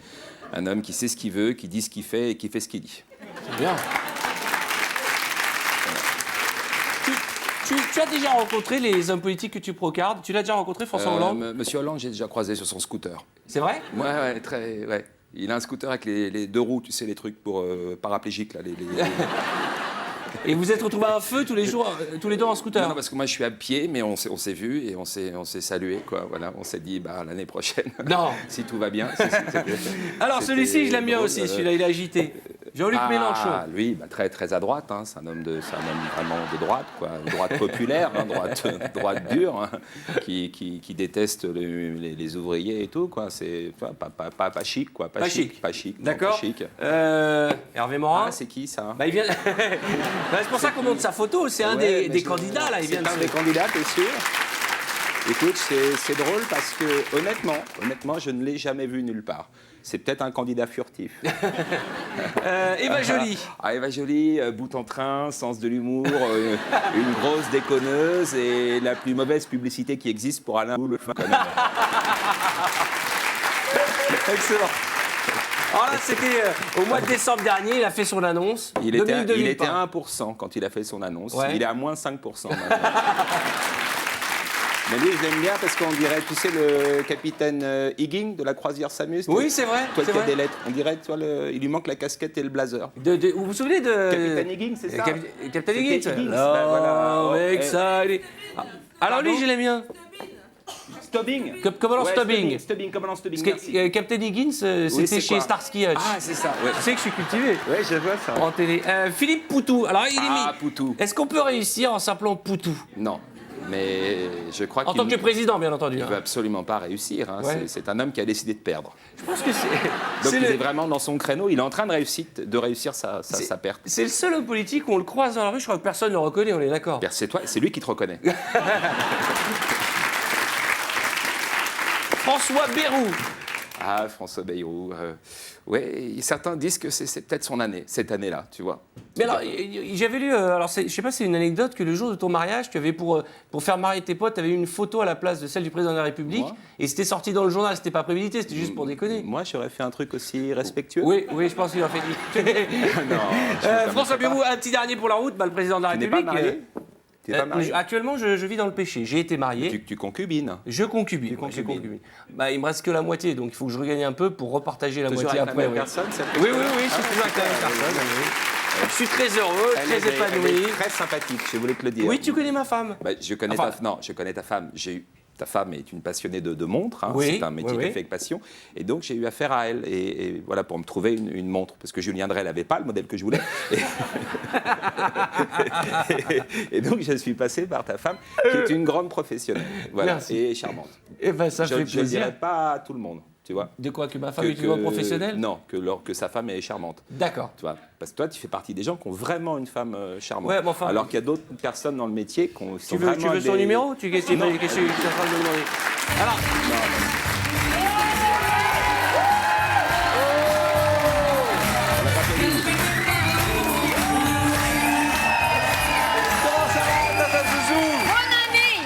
Un homme qui sait ce qu'il veut, qui dit ce qu'il fait et qui fait ce qu'il dit. C'est bien. Tu as déjà rencontré les hommes politiques que tu procardes? Tu l'as déjà rencontré, François Hollande? Monsieur Hollande, j'ai déjà croisé sur son scooter. C'est vrai? Ouais, très... Ouais. Il a un scooter avec les deux roues, tu sais, les trucs pour paraplégiques, là. Et vous êtes retrouvés à un feu tous les jours, tous les deux en scooter? Non, parce que moi je suis à pied, mais on s'est vus et on s'est salué, quoi. Voilà, on s'est dit, bah, l'année prochaine, Non. si tout va bien. Alors celui-ci, je l'aime bien drôle, aussi, celui-là, il est agité. Jean-Luc Mélenchon. Lui, bah, très, très à droite, hein. C'est un homme vraiment de droite, quoi. Une droite populaire, hein, droite dure, hein, qui déteste les ouvriers et tout, quoi. C'est pas chic, quoi. Pas chic. D'accord. Pas chic. Hervé Morin. Ah, c'est qui, ça? Bah, il vient... Bah, c'est pour ça qu'on montre sa photo, c'est un des candidats, là. Il vient C'est un des candidats, t'es sûr? Écoute, c'est drôle parce que, honnêtement, je ne l'ai jamais vu nulle part. C'est peut-être un candidat furtif. Eva Joly. Eva Joly, bout en train, sens de l'humour, une grosse déconneuse et la plus mauvaise publicité qui existe pour Alain Boulle. Excellent. Alors là, c'était au mois de décembre dernier, il a fait son annonce. Il était à 1% quand il a fait son annonce. Ouais. Il est à moins 5% maintenant. Mais lui, je l'aime bien parce qu'on dirait, tu sais, le capitaine Higgins de la croisière Samus. Oui, c'est vrai. Toi c'est qui as vrai. des lettres. On dirait, tu vois, il lui manque la casquette et le blazer. Vous vous souvenez de... Capitaine Higgins, c'est ça? Capitaine C'était Higgins. Higgins, bah, voilà. Avec Ouais. ça, alors lui, je l'aime bien. Stubbing. Commandant Ouais, Stubbing. Stubbing, commandant Stubbing, Parce que, merci. Captain Higgins, Oui, c'était c'est chez quoi? Starsky Hutch. Ah, c'est ça, ouais. Tu sais que je suis cultivé. Ouais, je vois ça. En télé. Philippe Poutou. Alors, il est Ah, mis. Poutou. Est-ce qu'on peut réussir en s'appelant Poutou? Non, mais je crois En qu'il tant que président, bien entendu. ne hein. veut absolument pas réussir. Hein. Ouais. C'est un homme qui a décidé de perdre. Je pense que c'est. Donc c'est il le- est vraiment dans son créneau. Il est en train de réussir sa perte. C'est le seul homme politique où on le croise dans la rue, je crois que personne ne le reconnaît, on est d'accord. C'est toi, c'est lui qui te reconnaît. François Bayrou. Ah, François Bayrou. Ouais, certains disent que c'est peut-être son année, cette année-là, tu vois. Mais alors, j'avais lu, alors je sais pas si c'est une anecdote, que le jour de ton mariage, tu avais pour faire marier tes potes, tu avais eu une photo à la place de celle du président de la République, Moi et c'était sorti dans le journal, c'était pas prémédité, c'était juste pour déconner. Moi, j'aurais fait un truc aussi respectueux. Oui, je pense qu'il en fait. Non, François Bayrou, un petit dernier pour la route, le président de la Tu n'es pas République. marié Tu n'es pas marié Actuellement, je vis dans le péché. J'ai été marié. Tu concubines. Je concubine. Tu concubines. je concubine. Bah, il me reste que la moitié, donc il faut que je regagne un peu pour repartager la Toujours moitié avec après. la même oui. personne, ça te- Oui, je suis toujours avec la même personne. oui. Je suis très heureux, Elle très est épanoui. très sympathique, je voulais te le dire. Oui, tu connais ma femme. Bah, je connais je connais ta femme. Ta femme est une passionnée de montres. Hein. Oui, C'est un métier oui, qu'elle oui. fait avec passion. Et donc, j'ai eu affaire à elle. Et voilà, pour me trouver une montre. Parce que Julien Drey n'avait pas le modèle que je voulais. Et donc, je suis passé par ta femme, qui est une grande professionnelle. Voilà, Merci. et charmante. Eh ben, ça fait Je ne le plaisir. dirai pas à tout le monde. Tu vois. De quoi, que ma femme est une grande professionnelle? Non, que sa femme est charmante. D'accord. Tu vois, parce que toi, tu fais partie des gens qui ont vraiment une femme charmante. Ouais, mais enfin- Alors qu'il y a d'autres personnes dans le métier qui sont Tu veux vraiment son des- numéro? Qu'est-ce que Non. tu es en train de me demander? Alors, comment ça va, Tata Zouzou? Bonne année.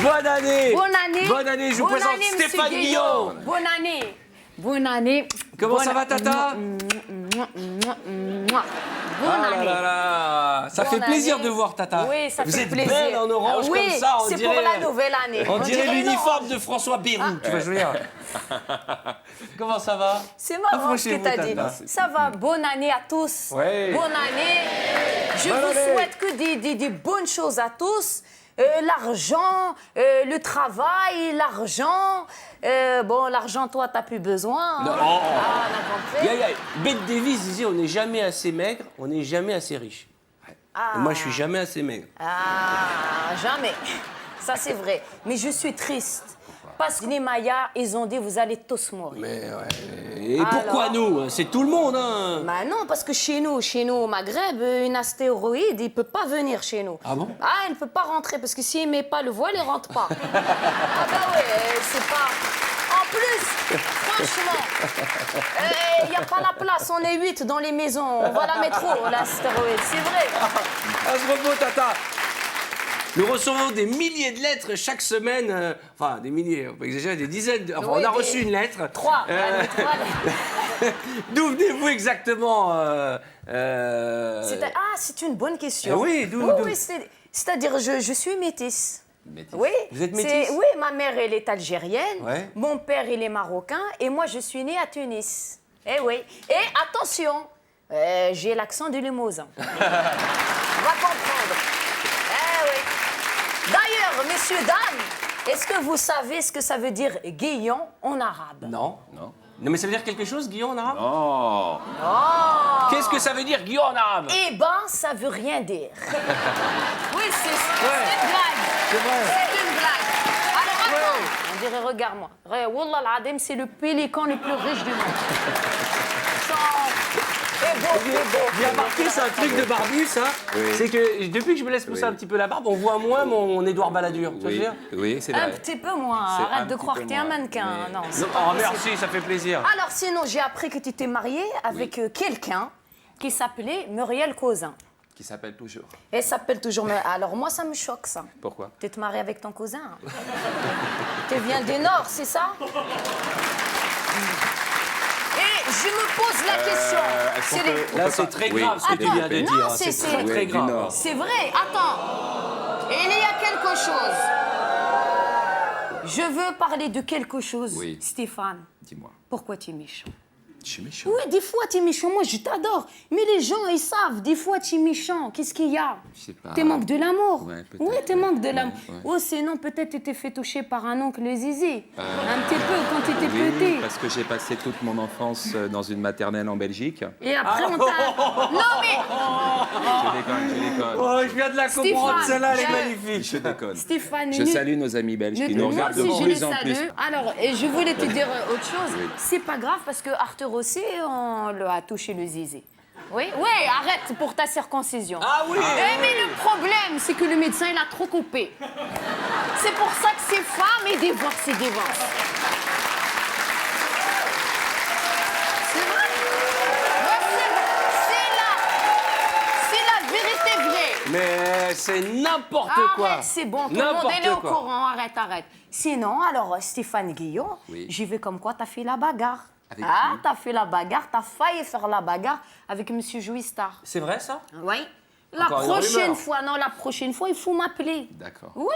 Bonne année. Bonne année. Bonne année, je vous Bonne présente année, monsieur Stéphane Guillaume. Guillaume. Bonne année. Bonne année. Comment Bonne- ça va, Tata? Bonne Ah là année. là là. Ça Bonne fait plaisir année. de voir Tata. Oui, ça Vous fait êtes plaisir. belle en orange Oui, comme ça. c'est pour la nouvelle année. On dirait une l'uniforme orange. de François Bayrou. Tu vois, je veux dire. Comment ça va? C'est marrant ce que Approchez-vous, tu as dit. Tata. Ça va, bonne année à tous. Ouais. Bonne année. Je Bonne vous année. souhaite que des bonnes choses à tous. L'argent, le travail, l'argent. Bon, l'argent, toi, t'as plus besoin. Non. hein. Oh. Ah, on a compris. Bette Davis disait on n'est jamais assez maigre, on n'est jamais assez riche. Ah. Et moi, je suis jamais assez maigre. Ah, jamais. Ça, c'est vrai. Mais je suis triste. Parce que les Mayas, ils ont dit, vous allez tous mourir. Et pourquoi nous? C'est tout le monde, hein? Bah non, parce que chez nous au Maghreb, une astéroïde, il peut pas venir chez nous. Ah bon? Ah, il ne peut pas rentrer, parce que s'il met pas le voile, il rentre pas. Ah bah ouais, c'est pas... En plus, franchement, il n'y a pas la place, on est 8 dans les maisons, on va la mettre où, l'astéroïde, c'est vrai. À ce propos, Tata, nous recevons des milliers de lettres chaque semaine. Enfin, des milliers, on peut exagérer, des dizaines. Enfin, Oui, on a des- reçu une lettre. 3, D'où venez-vous exactement c'est une bonne question. Oui, d'où- Oui, c'est-à-dire, je suis métisse. Métis. Oui. Vous êtes c'est- métisse? Oui, ma mère, elle est algérienne. Ouais. Mon père, il est marocain. Et moi, je suis née à Tunis. Eh oui. Et attention, j'ai l'accent du Limousin. On va comprendre. Eh oui. D'ailleurs, messieurs, dames, est-ce que vous savez ce que ça veut dire guillon en arabe? Non. Non. Non, mais ça veut dire quelque chose, Guillaume, en arabe? Oh. Oh. Qu'est-ce que ça veut dire, Guillaume, en arabe? Eh ben, ça veut rien dire. Oui, c'est une blague. C'est vrai. C'est une blague. Alors attends, on dirait regarde-moi. Wallah al-Adim, c'est le pélican le plus riche du monde. J'ai remarqué, c'est un truc de barbu, ça. Oui. C'est que depuis que je me laisse pousser Oui. un petit peu la barbe, on voit moins mon Édouard Balladur. Tu vois ce que je veux Oui, dire? oui, c'est Un vrai. petit peu moins. C'est un Arrête de petit croire peu que t'es un moins, mannequin. mais- Non, c'est Non, pas oh, possible. merci, ça fait plaisir. Alors sinon, j'ai appris que tu t'es mariée avec quelqu'un qui s'appelait Muriel Cousin. Qui s'appelle toujours. Elle s'appelle toujours Muriel. Alors moi, ça me choque, ça. Pourquoi? Tu te mariée avec ton cousin. Tu viens du Nord, c'est ça? Et je me pose la question. est-ce qu'on C'est peut- les- on Là, peut c'est pas- très oui, grave ce que tu attends, viens de non, dire. c'est- C'est très, oui, très du grave. Nord. C'est vrai, attends. Il y a quelque chose. Je veux parler de quelque chose, Oui. Stéphane. Dis-moi. Pourquoi tu es méchant? Je suis méchant. Oui, des fois tu es méchant. Moi, je t'adore. Mais les gens, ils savent. Des fois, tu es méchant. Qu'est-ce qu'il y a? Je sais pas. Tu manques de l'amour. Ouais, peut-être. Oui, tu manques de l'amour. Ouais. Ou sinon, peut-être tu t'es fait toucher par un oncle Zizi. Un petit peu quand tu étais Oui, petit. parce que j'ai passé toute mon enfance dans une maternelle en Belgique. Et après, on t'a. Non, mais. Je déconne. Oh, je viens de la comprendre, Stéphane, celle-là, elle est je- magnifique. Je déconne. Stéphane, Je salue nos amis belges qui nous moi regardent de aussi, je plus les en plus. salue. Alors, et je voulais te dire autre chose. Oui. C'est pas grave parce que Arthur aussi, on le a touché le zizi. Oui, oui, arrête pour ta circoncision. Ah oui. Mais le problème, c'est que le médecin, il a trop coupé. C'est pour ça que ces femmes, ils divorcent, ils divorcent. C'est vrai? Ouais, c'est la vérité vraie. Mais c'est n'importe quoi. Arrête, c'est bon, tout le monde N'importe est au quoi. courant, arrête. Sinon, alors, Stéphane Guillon, Oui. j'y vais comme quoi t'as fait la bagarre. Avec Ah, qui t'as fait la bagarre, t'as failli faire la bagarre avec Monsieur Jouistar. C'est vrai, ça? Oui. La Encore une prochaine rumeur. fois, non, la prochaine fois, il faut m'appeler. D'accord. Oui.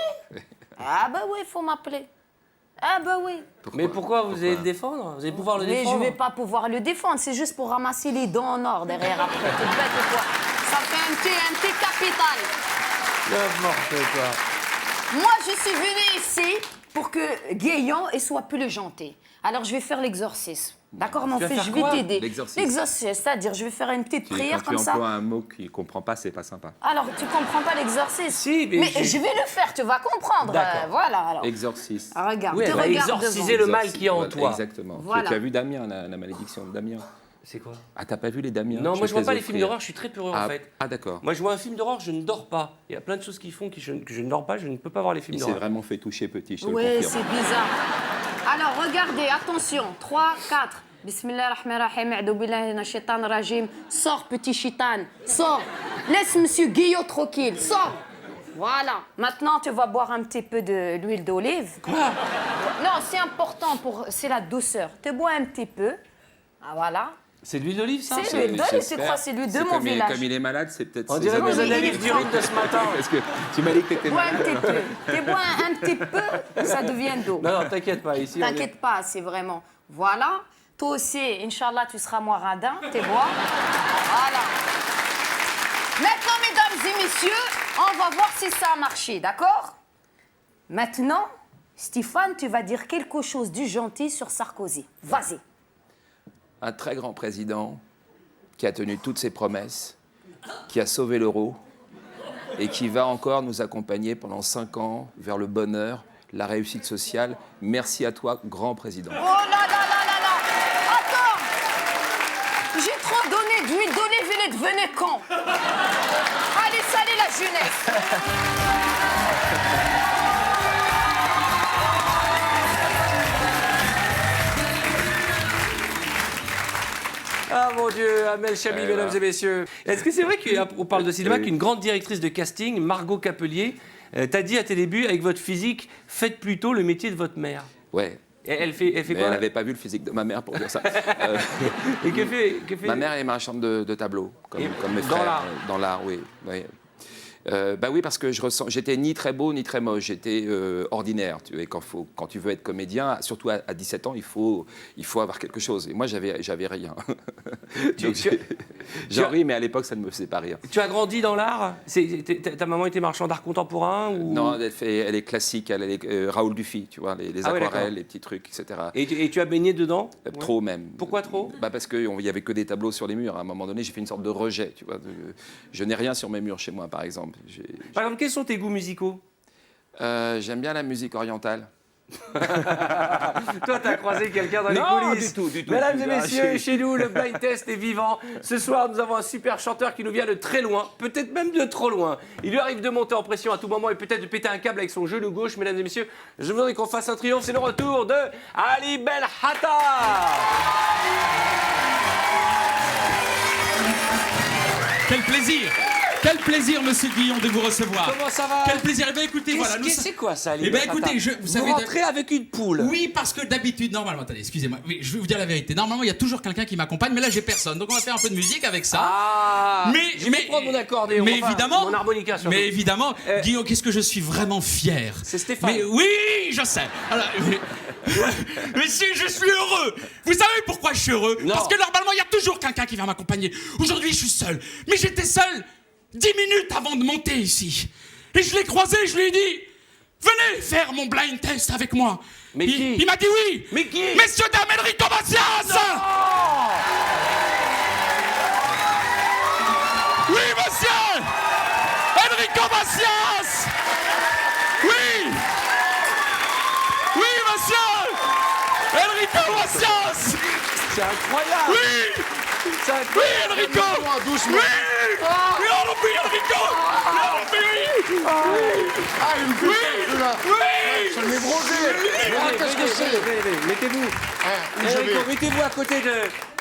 Ah bah oui, il faut m'appeler. Ah bah oui. Mais pourquoi vous allez le défendre? Vous allez pouvoir le Mais défendre? je vais pas pouvoir le défendre, c'est juste pour ramasser les dents en or derrière après. T'es bête ou quoi? Ça fait un petit capital. N'importe quoi. Moi, je suis venue ici pour que Guéant soit plus gentil. Alors, je vais faire l'exorcisme. D'accord, mon Tu vas fils, faire je vais quoi? t'aider. L'exorcisme. C'est-à-dire, je vais faire une petite Quand prière tu comme ça. emploies un mot qu'il ne comprend pas, c'est pas sympa. Alors, tu comprends pas l'exorcisme? Si, mais je vais le faire, tu vas comprendre. D'accord. Voilà, alors. Exorciste. Ah, regarde, Oui, tu elle va regardes exorciser devant. le mal qui est en Voilà, toi. Exactement. Voilà. Tu as vu Damien, la malédiction de Damien? C'est quoi? Ah, t'as pas vu les Damiens? Non, moi je vois vais pas te les films offrir. d'horreur, je suis très peureux en Ah, fait. ah, d'accord. Moi je vois un film d'horreur, je ne dors pas. Il y a plein de choses qui font que je ne dors pas, je ne peux pas voir les films Il s'est d'horreur. vraiment fait toucher petit, je te le Oui, confirme. c'est bizarre. Alors, regardez, attention. 3, 4. Bismillahirrahmanirrahim. A'udhu billahi minash shaitanir rajim. Sors, petit chitan. Sors. Laisse Monsieur Guillot tranquille. Sors. Voilà. Maintenant, tu vas boire un petit peu de l'huile d'olive. Quoi? Non, c'est important c'est la douceur. Tu bois un petit peu. Ah, voilà. C'est de l'huile d'olive ça? C'est l'huile d'olive, tu J'espère. crois, c'est l'huile de C'est mon comme village. Comme il est malade, c'est peut-être... On ses dirait analyses. vos il est analyses d'urine de ce matin. Parce que tu m'as dit que t'étais Bois un malade. petit peu. Tu bois un petit peu, ça devient d'eau. Non, non, t'inquiète pas, ici on est... T'inquiète pas, c'est vraiment. Voilà. Toi aussi, Inch'Allah, tu seras moins radin. T'es bois. Voilà. Maintenant, mesdames et messieurs, on va voir si ça a marché, d'accord? Maintenant, Stéphane, tu vas dire quelque chose du gentil sur Sarkozy. Vas-y. Un très grand président qui a tenu toutes ses promesses, qui a sauvé l'euro et qui va encore nous accompagner pendant 5 ans vers le bonheur, la réussite sociale. Merci à toi, grand président. Oh là là là là là! Attends! J'ai trop donné d'huile d'olive, il est devenu con. Allez, salut la jeunesse! Ah mon Dieu, Amel Chabi, Eh mesdames ben. et messieurs. Est-ce que c'est vrai qu'on parle de cinéma, qu'une grande directrice de casting, Margot Capelier, t'a dit à tes débuts, avec votre physique, faites plutôt le métier de votre mère? Ouais. Et elle fait Mais quoi? elle n'avait pas vu le physique de ma mère pour dire ça. Et que fait... Ma mère est marchande de tableaux, Et comme mes dans frères. l'art. Dans l'art, oui. oui. Bah oui, parce que j'étais ni très beau ni très moche, j'étais ordinaire. Tu vois, et quand tu veux être comédien, surtout à 17 ans, il faut avoir quelque chose. Et moi, j'avais rien. Donc, j'en ris, mais à l'époque, ça ne me faisait pas rire. Tu as grandi dans l'art? Ta maman était marchand d'art contemporain ou... Non, elle est classique, elle est Raoul Dufy, tu vois, les aquarelles, les petits trucs, etc. Et tu as baigné dedans? Trop même. Pourquoi trop? Bah parce qu'il n'y avait que des tableaux sur les murs. À un moment donné, j'ai fait une sorte de rejet, tu vois. Je n'ai rien sur mes murs chez moi, par exemple. Par exemple, quels sont tes goûts musicaux? J'aime bien la musique orientale. Toi, t'as croisé quelqu'un dans les coulisses. Non, du tout. Mesdames et messieurs, chez nous, le blind test est vivant. Ce soir, nous avons un super chanteur qui nous vient de très loin, peut-être même de trop loin. Il lui arrive de monter en pression à tout moment et peut-être de péter un câble avec son genou gauche. Mesdames et messieurs, je voudrais qu'on fasse un triomphe. C'est le retour de Ali Belhatta. Quel plaisir! Quel plaisir, monsieur Guillon, de vous recevoir. Comment ça va? Quel plaisir. Eh bien, écoutez, voilà. C'est quoi ça, Ali Eh bien, Belhatta? écoutez, vous rentrez avec une poule. Oui, parce que d'habitude, normalement, attendez, excusez-moi, oui, je vais vous dire la vérité. Normalement, il y a toujours quelqu'un qui m'accompagne, mais là, j'ai personne. Donc, on va faire un peu de musique avec ça. Ah, je vais prendre mon accordéon. Mais évidemment, mon harmonica surtout. mais évidemment, Guillaume, qu'est-ce que je suis vraiment fier. C'est Stéphane. Mais oui, je sais. Alors, mais si je suis heureux. Vous savez pourquoi je suis heureux? Non. Parce que normalement, il y a toujours quelqu'un qui vient m'accompagner. Aujourd'hui, je suis seul. Mais j'étais seul 10 minutes avant de monter ici. Et je l'ai croisé, je lui ai dit, venez faire mon blind test avec moi. Mais qui? Il m'a dit oui. Mais qui? Messieurs, dames, Enrico Macias. Oui, monsieur. Enrico Macias. Oui. Oui, monsieur. Enrico Macias. C'est incroyable. Oui. C'est Oui, incroyable. Enrico. doucement. Oui. Oui, Enrico. Oui. Ça m'est brosé. Qu'est-ce que c'est? Mettez-vous. Enrico, mettez-vous à côté de...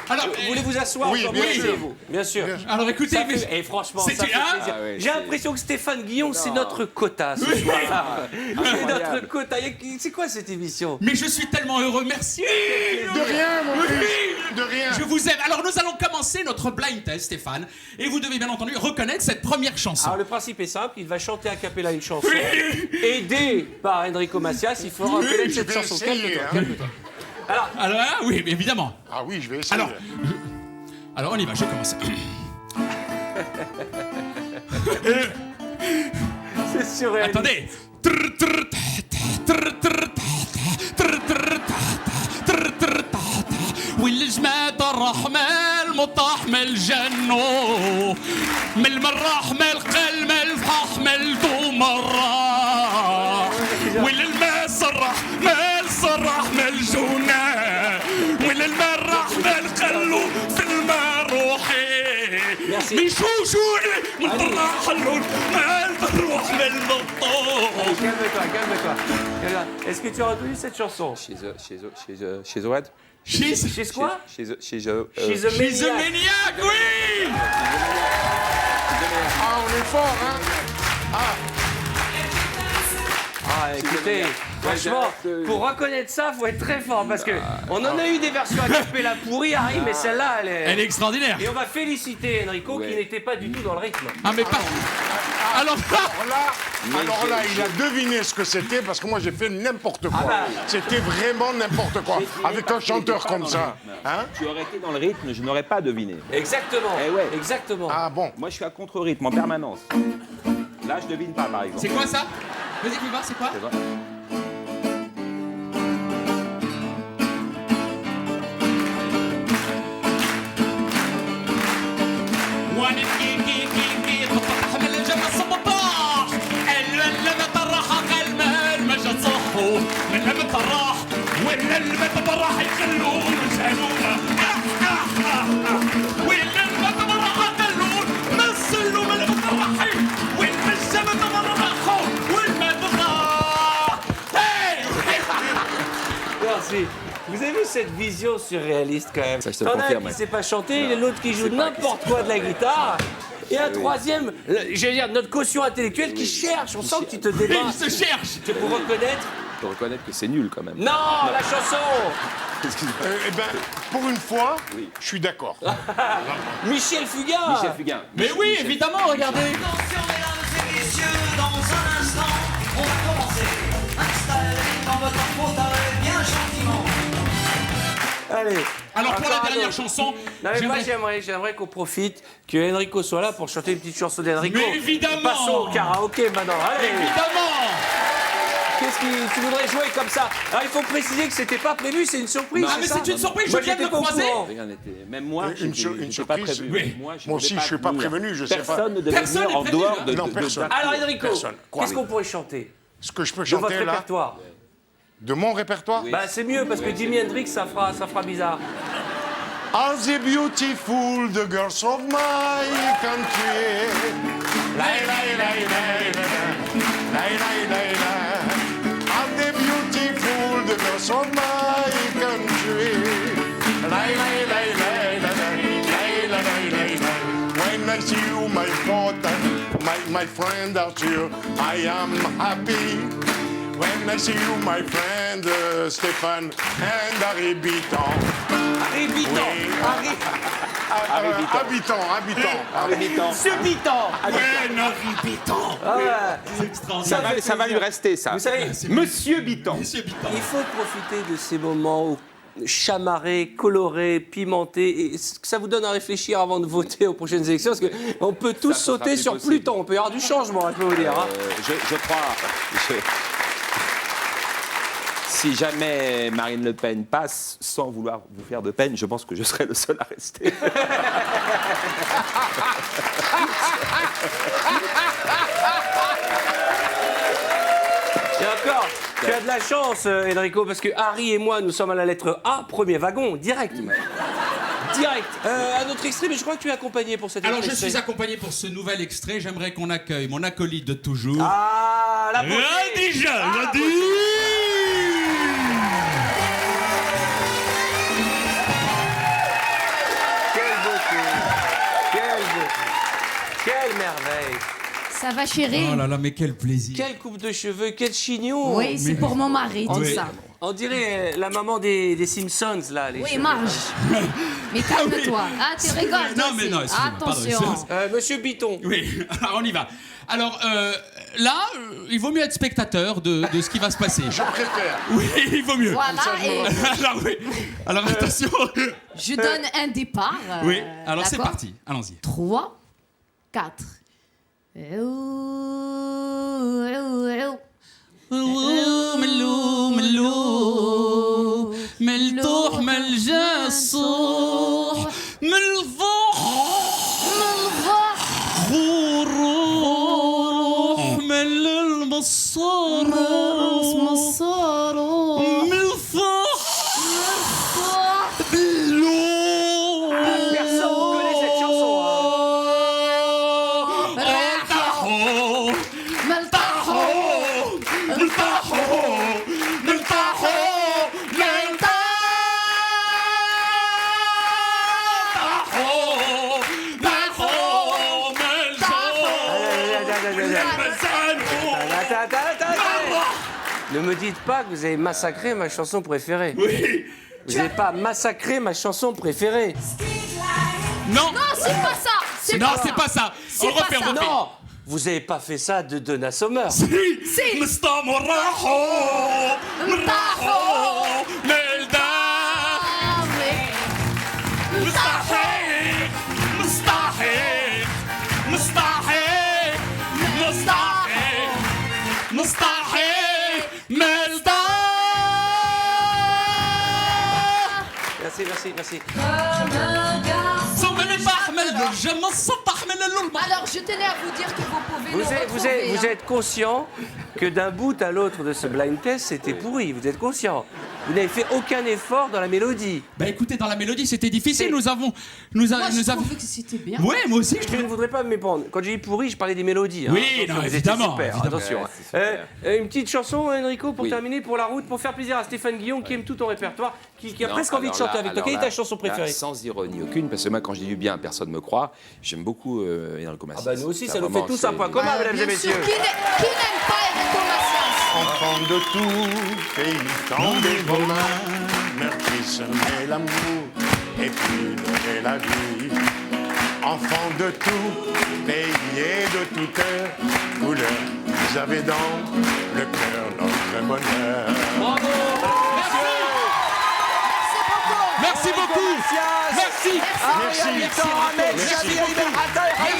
Alors, voulez-vous asseoir? Oui, bien sûr. Bien sûr. Alors écoutez, Ça mais fait- Et franchement, c'est- ça fait hein plaisir. Ah ouais, J'ai l'impression que Stéphane Guillon, c'est notre quota ce soir. C'est notre quota. C'est quoi cette émission? Mais je suis tellement heureux, merci. De rien, mon Oui. fils. De rien. Je vous aime. Alors nous allons commencer notre blind test, Stéphane, et vous devez bien entendu reconnaître cette première chanson. Alors le principe est simple, il va chanter a cappella une chanson, Oui. aidé par Enrico Macias, il faut reconnaître je cette vais chanson. essayer, Calme-toi, hein. calme-toi. Alors hein, oui, évidemment. Ah oui, je vais essayer. Alors on y va, je commence. C'est surréaliste. Attendez. والجماد الرحمن مطاحمل جنو من المراحمل قلمل فحمل مرة وللماء صرح مال صرح ملجونا وللمراحمل قلو في الماء روحي من شوشوعي من الراحلون مال بالروح من المطوح. Calme-toi, calme-toi. Est-ce que tu as reconnu cette chanson? Chez what? Chez quoi? Chez She's a She's a maniac. maniac, oui. Ah, on est fort, hein. Ah, écoutez, franchement, pour reconnaître ça, faut être très fort parce que on en a eu des versions à cappella pourries, Harry, mais celle-là, Elle est extraordinaire. Et on va féliciter Enrico qui n'était pas du tout dans le rythme. Ah mais pas. Alors Alors là, il a deviné ce que c'était parce que moi j'ai fait n'importe quoi. Ah bah. C'était vraiment n'importe quoi. Avec un chanteur comme ça. Hein? Tu aurais été dans le rythme, je n'aurais pas deviné. Exactement. Eh ouais. Exactement. Ah bon. Moi, je suis à contre-rythme en permanence. Là, je devine pas, par exemple. c'est quoi ça? Vas-y, fais voir, c'est quoi? C'est vrai. وانا كي تحمل الجنة الصباح اللي بتراح قلبه المجد صحو من اللي بتراح ولا اللي بتراح يخلون يسألونا ولا اللي بتراح يخلون نصلوا من اللي بتراح والمجد بتراحوا والمجد بتراح. Merci. Vous avez vu cette vision surréaliste quand même? Ça, je te le T'en as un confirme, qui ouais. sait pas chanter, et l'autre qui joue n'importe quoi de la guitare. Et un troisième, je veux dire, notre caution intellectuelle qui cherche. On sent que tu te Il débats. se cherche. C'est pour reconnaître. Faut reconnaître que c'est nul quand même. Non, la chanson. Eh ben, pour une fois, je suis d'accord. Michel Fugain. Michel Fugain. Mais oui, évidemment, regardez. Attention, mesdames et messieurs, dans un instant, on va commencer. Installez dans votre fauteuil bien gentiment. Allez. Alors pour la Encore un dernière autre. chanson, Non, mais moi j'aimerais qu'on profite, que Enrico soit là pour chanter une petite chanson d'Enrico. Mais évidemment. Passons au karaoké maintenant. Allez. Évidemment. Qu'est-ce que tu voudrais jouer comme ça? Alors il faut préciser que c'était pas prévu, c'est une surprise. Ah mais c'est une surprise, je Moi, viens de le j'étais pas au croiser. courant. Rien n'était. Même moi, Une j'étais surprise, pas prévu. oui. Moi aussi, je suis pas prévenu, je sais pas. Personne ne devait Personne venir en n'est dehors prévenu, de. Non, personne. Alors Enrico, Personne. qu'est-ce qu'on pourrait chanter Ce que je peux de votre chanter là, répertoire? de mon répertoire. Bah c'est mieux parce que Jimi Hendrix ça fera bizarre. All the beautiful, the girls of my country. Lay, lay, lay, lay, lay, lay, lay, lay. All the beautiful, the girls of my country. Lay, lay, lay, lay, lay, lay, lay, lay, lay. When I see you, my daughter, my friend Arthur, I am happy. When I see you, my friend Stéphane and Harry Bitan. Harry Bitan. Habitant. Monsieur Bitan. Ouais, Harry Bitan. Ah ouais. Ça va lui rester, ça. Vous savez, Monsieur Bitan. Monsieur Bitan. il faut profiter de ces moments où chamarrés, colorés, pimentés, et ça vous donne à réfléchir avant de voter aux prochaines élections, parce qu'on peut tous Ça sera sauter plus sur possible. Pluton, on peut y avoir du changement, je peux vous dire. Hein. Je crois. Si jamais Marine Le Pen passe, sans vouloir vous faire de peine, je pense que je serai le seul à rester. Et encore, tu as de la chance, Enrico, parce que Harry et moi, nous sommes à la lettre A, premier wagon, direct. Direct. Un autre extrait, mais je crois que tu es accompagné pour cet Alors je extrait. suis accompagné pour ce nouvel extrait. J'aimerais qu'on accueille mon acolyte de toujours. Ah, la beauté. Déjà, Ah, Radis. Quelle beauté. Quelle beauté. Quelle merveille. Ça va, chérie? Oh là là, mais quel plaisir. Quelle coupe de cheveux, quel chignon. Oui, c'est pour mon mari, tout Oui. ça. On dirait la maman des Simpsons, là. Les Oui, cheveux. Marge. Mais calme-toi. Ah, tu rigoles, toi Non, mais aussi. non, excusez-moi, pardon, Attention. Monsieur Biton. Oui, alors on y va. Alors là, il vaut mieux être spectateur de ce qui va se passer. Je préfère. Oui, il vaut mieux. Voilà, et Alors oui. Alors attention. je donne un départ. Oui, alors c'est d'accord? parti. Allons-y. 3, 4. ملتوح ملجسوح ملفوح روح من المصروح ملفوح Personne ne connaît cette chanson. Ne me dites pas que vous avez massacré ma chanson préférée. Oui. Vous n'avez pas massacré ma chanson préférée. Non. Non, c'est pas ça. Non, c'est pas ça. C'est On le pas refait, ça. on refait. Non, vous n'avez pas fait ça de Donna Summer. Si. Si. مستمرحوا مرتاحوا ملدا Ah, oui. مستحيل مستحيل مستحيل مستحيل مستحيل ملدا Merci. صمم بحمل الجم السطح من اللمبة. Alors, je tenais à vous dire que vous pouvez nous retrouver. Vous hein. êtes conscient que d'un bout à l'autre de ce blind test, c'était pourri. Vous êtes conscient. Vous n'avez fait aucun effort dans la mélodie. Bah écoutez, dans la mélodie, c'était difficile. C'est- Nous avons. Moi, je trouvais que c'était bien. Ouais, moi aussi. Je ne voudrais pas me méprendre. Quand j'ai dit pourri, je parlais des mélodies. Oui, Attention, non, vous étiez évidemment, Super, évidemment. attention. Ouais, c'est super. Une petite chanson, Enrico, pour Oui. terminer, pour la route, pour faire plaisir à Stéphane Guillon, qui aime tout ton répertoire, qui a Non, presque envie de alors chanter là- avec toi. alors Quelle est là- ta chanson préférée? là, sans ironie aucune, parce que moi, quand je dis du bien, personne ne me croit. J'aime beaucoup Enrico Macias. Ah bah nous aussi, ça nous fait vraiment, tous un c'est- point commun, Bah, mesdames et bien sûr. messieurs. Qui n'aime pas Enrico Macias? Enfant de tout pays, tendez vos mains. Merci, semez l'amour et puis donnez la vie. enfants de tout pays et de toute couleur. Vous avez dans le cœur notre bonheur. Bravo. Merci beaucoup. Merci. Ariel Victor, Ahmed, Javi, Aïda, Atta et Raïm.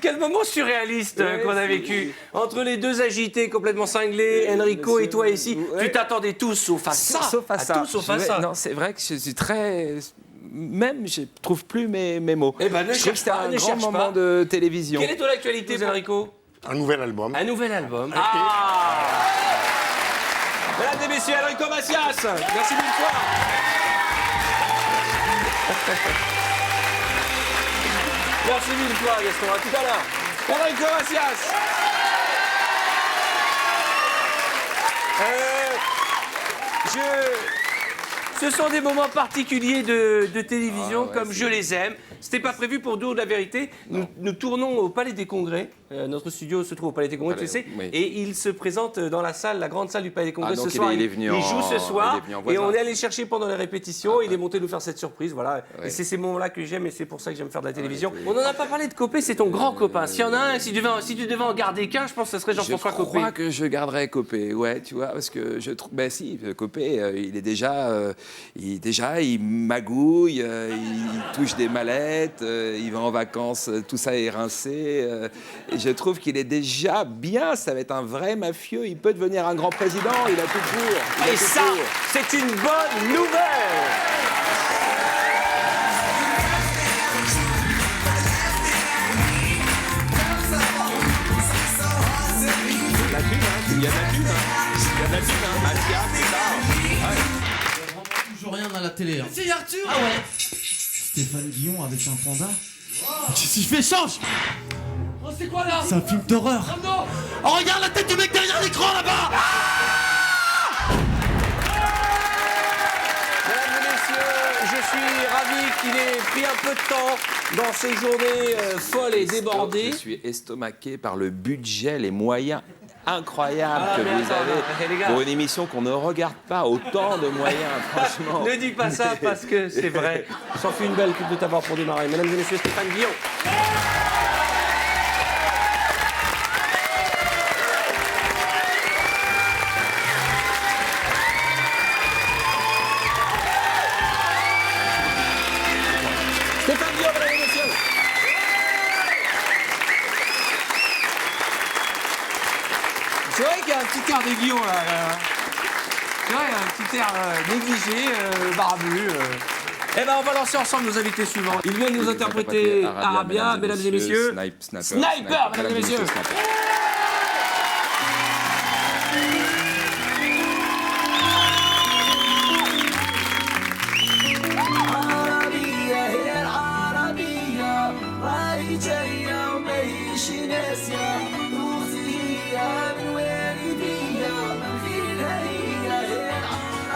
Quel moment surréaliste qu'on a vécu. Entre les deux agités complètement cinglés, Enrico et toi ici, tu t'attendais tous sauf à ça. Sauf à ça. Tout sauf à ça. Non, c'est vrai que je suis très... Même, je trouve plus mes mots. Eh ben, ne je trouve que cherche c'était pas, un ne grand cherche moment pas. de télévision. Quelle est ton actualité, Enrico? Un nouvel album. Un nouvel album. Ah. Mesdames et messieurs, Enrico Macias. Merci mille fois. Merci mille fois, Gaston. À tout à l'heure. Enrico Macias. Ce sont des moments particuliers de télévision, comme je les aime. C'était pas prévu pour Dour de la vérité. Nous tournons au Palais des Congrès. Notre studio se trouve au Palais des Congrès, tu sais. Oui. Et il se présente dans la salle, la grande salle du Palais des Congrès Ah, donc ce soir. il est venu il joue ce soir. il est venu en Et voisin. on est allé le chercher pendant les répétitions. Il est monté nous faire cette surprise. Voilà. Oui. Et c'est ces moments-là que j'aime et c'est pour ça que j'aime faire de la télévision. On n'en a pas parlé de Copé, c'est ton grand copain. S'il y en a un, si tu devais en garder qu'un, je pense que ce serait Jean-François Copé. Je crois que je garderais Copé, ouais, tu vois, parce que je trouve... Ben si, Copé, il est déjà... il magouille, il touche des mallettes, il va en vacances, tout ça est rincé. Et je trouve qu'il est déjà bien, ça va être un vrai mafieux, il peut devenir un grand président, il a tout pour. Et ça, c'est une bonne nouvelle. La thune, hein. Il y a de la thune, hein. Il y a de la thune, hein. Macias, c'est ça. Ouais. Toujours rien à la télé. Hein. C'est Arthur. Ah ouais. Stéphane Guillon avec un panda. Si je fais change. Oh, c'est quoi là? C'est un film d'horreur. Oh non. Oh, regarde la tête du mec derrière l'écran là-bas. Mesdames et messieurs, je suis ravi qu'il ait pris un peu de temps dans ces journées folles et débordées. Je suis estomaqué par le budget, les moyens incroyables que mais vous attends, avez les gars. pour une émission qu'on ne regarde pas, autant de moyens, franchement. Ne dis pas ça parce que c'est vrai. Ça fait une belle coupe de tabac pour démarrer. Mesdames et messieurs, Stéphane Guillon. Stéphane Guillon, mesdames et messieurs. C'est vrai qu'il y a un petit air de Guillon là. C'est vrai, il y a un petit air négligé, barbu. Eh ben, on va lancer ensemble nos invités suivants. Ils viennent nous interpréter Arabia, mesdames et messieurs. Sniper, mesdames et messieurs.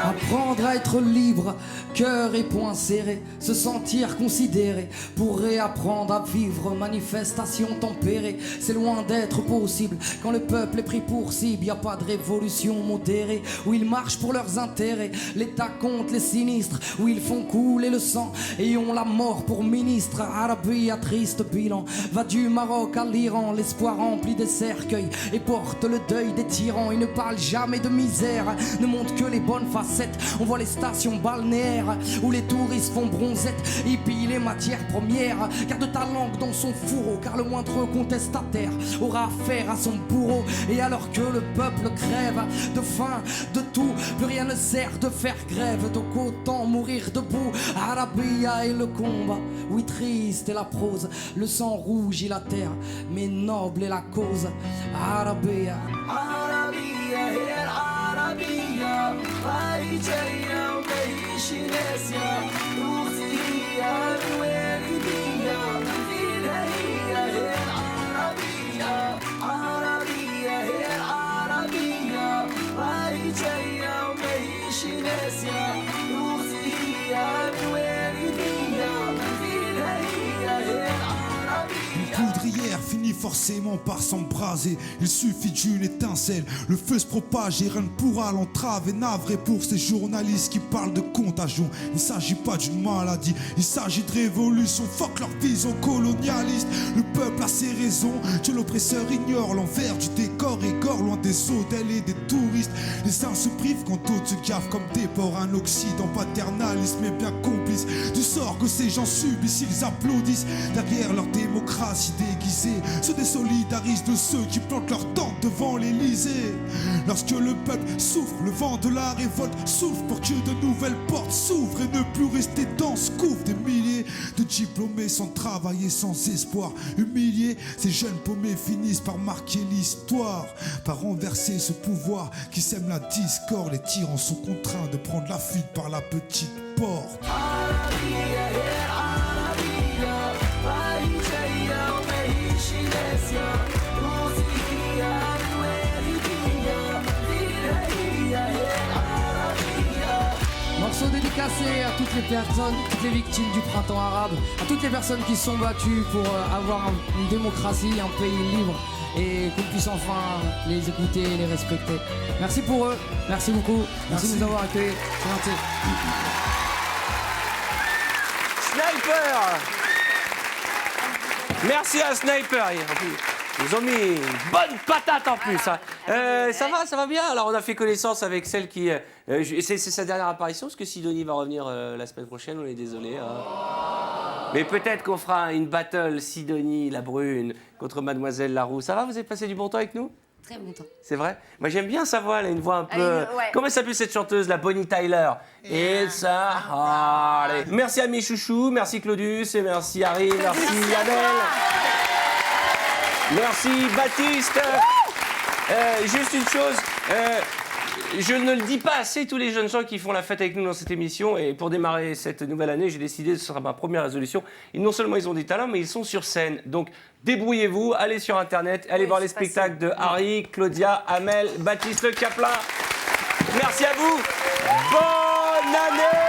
Apprendre à être libre, cœur et poing serrés, se sentir considéré pour réapprendre à vivre. Manifestation tempérée, c'est loin d'être possible. Quand le peuple est pris pour cible, y a pas de révolution modérée où ils marchent pour leurs intérêts. L'État compte les sinistres, où ils font couler le sang et ont la mort pour ministre. Arabia, triste bilan, va du Maroc à l'Iran. L'espoir remplit des cercueils et porte le deuil des tyrans. Ils ne parlent jamais de misère, ne montrent que les bonnes facettes. On voit les stations balnéaires où les touristes font bronzette et pillent les matières premières. Garde ta langue dans son fourreau, car le moindre contestataire aura affaire à son bourreau. Et alors que le peuple crève de faim, de tout, plus rien ne sert de faire grève. Donc autant mourir debout. Arabia et le combat, oui triste est la prose. Le sang rouge et la terre, mais noble est la cause. Arabia. Une poudrière finit forcément par s'embraser. Il suffit d'une étincelle, le feu se propage et rien ne pourra l'entraver. Navré pour ces journalistes qui parlent de contagion. Il ne s'agit pas d'une maladie, il s'agit de révolution. Fuck leur vision colonialiste. Le peuple a ses raisons, que l'oppresseur ignore l'envers du décor. Égore loin des hôtels et des touristes. Les uns se privent quand d'autres se gavent comme des porcs. Un Occident paternaliste mais bien complice du sort que ces gens subissent. Ils applaudissent derrière leur démocratie déguisée, se désolidarisent de ceux qui plantent leur tente devant l'Élysée. Lorsque le peuple souffre, le vent de la révolte souffle pour que de nouvelles portes s'ouvrent et ne plus rester dans ce gouffre. Des milliers de diplômés sans travail et sans espoir. Humiliés, ces jeunes paumés finissent par marquer l'histoire, par renverser ce pouvoir qui sème la discorde. Les tyrans sont contraints de prendre la fuite par la petite porte. Morceau dédicacé à toutes les personnes, toutes les victimes du printemps arabe, à toutes les personnes qui se sont battues pour avoir une démocratie, un pays libre et qu'on puisse enfin les écouter et les respecter. Merci pour eux, merci beaucoup, merci de nous avoir accueillis, c'est gentil. Sniper. Merci à Sniper. Ils ont mis une bonne patate en plus. Hein. Ça va bien. Alors on a fait connaissance avec celle qui... c'est sa dernière apparition, parce que Sidonie va revenir la semaine prochaine, on est désolé. Hein. Mais peut-être qu'on fera une battle Sidonie, la brune, contre Mademoiselle Laroux. Ça va, vous avez passé du bon temps avec nous? Très bon temps. C'est vrai? Moi j'aime bien sa voix, elle a une voix un peu... ouais. Comment elle s'appelle cette chanteuse, la Bonnie Tyler? Et ça... Ah, allez. Merci à mes chouchous, merci Claudius, et merci Harry, merci Amel. Merci Baptiste. Juste une chose, je ne le dis pas assez, tous les jeunes gens qui font la fête avec nous dans cette émission, et pour démarrer cette nouvelle année, j'ai décidé, ce sera ma première résolution, non seulement ils ont des talents, mais ils sont sur scène. Donc débrouillez-vous, allez sur Internet, allez voir les spectacles de Harry, Claudia, Amel, Baptiste Le Caplin. Merci à vous. Bonne année.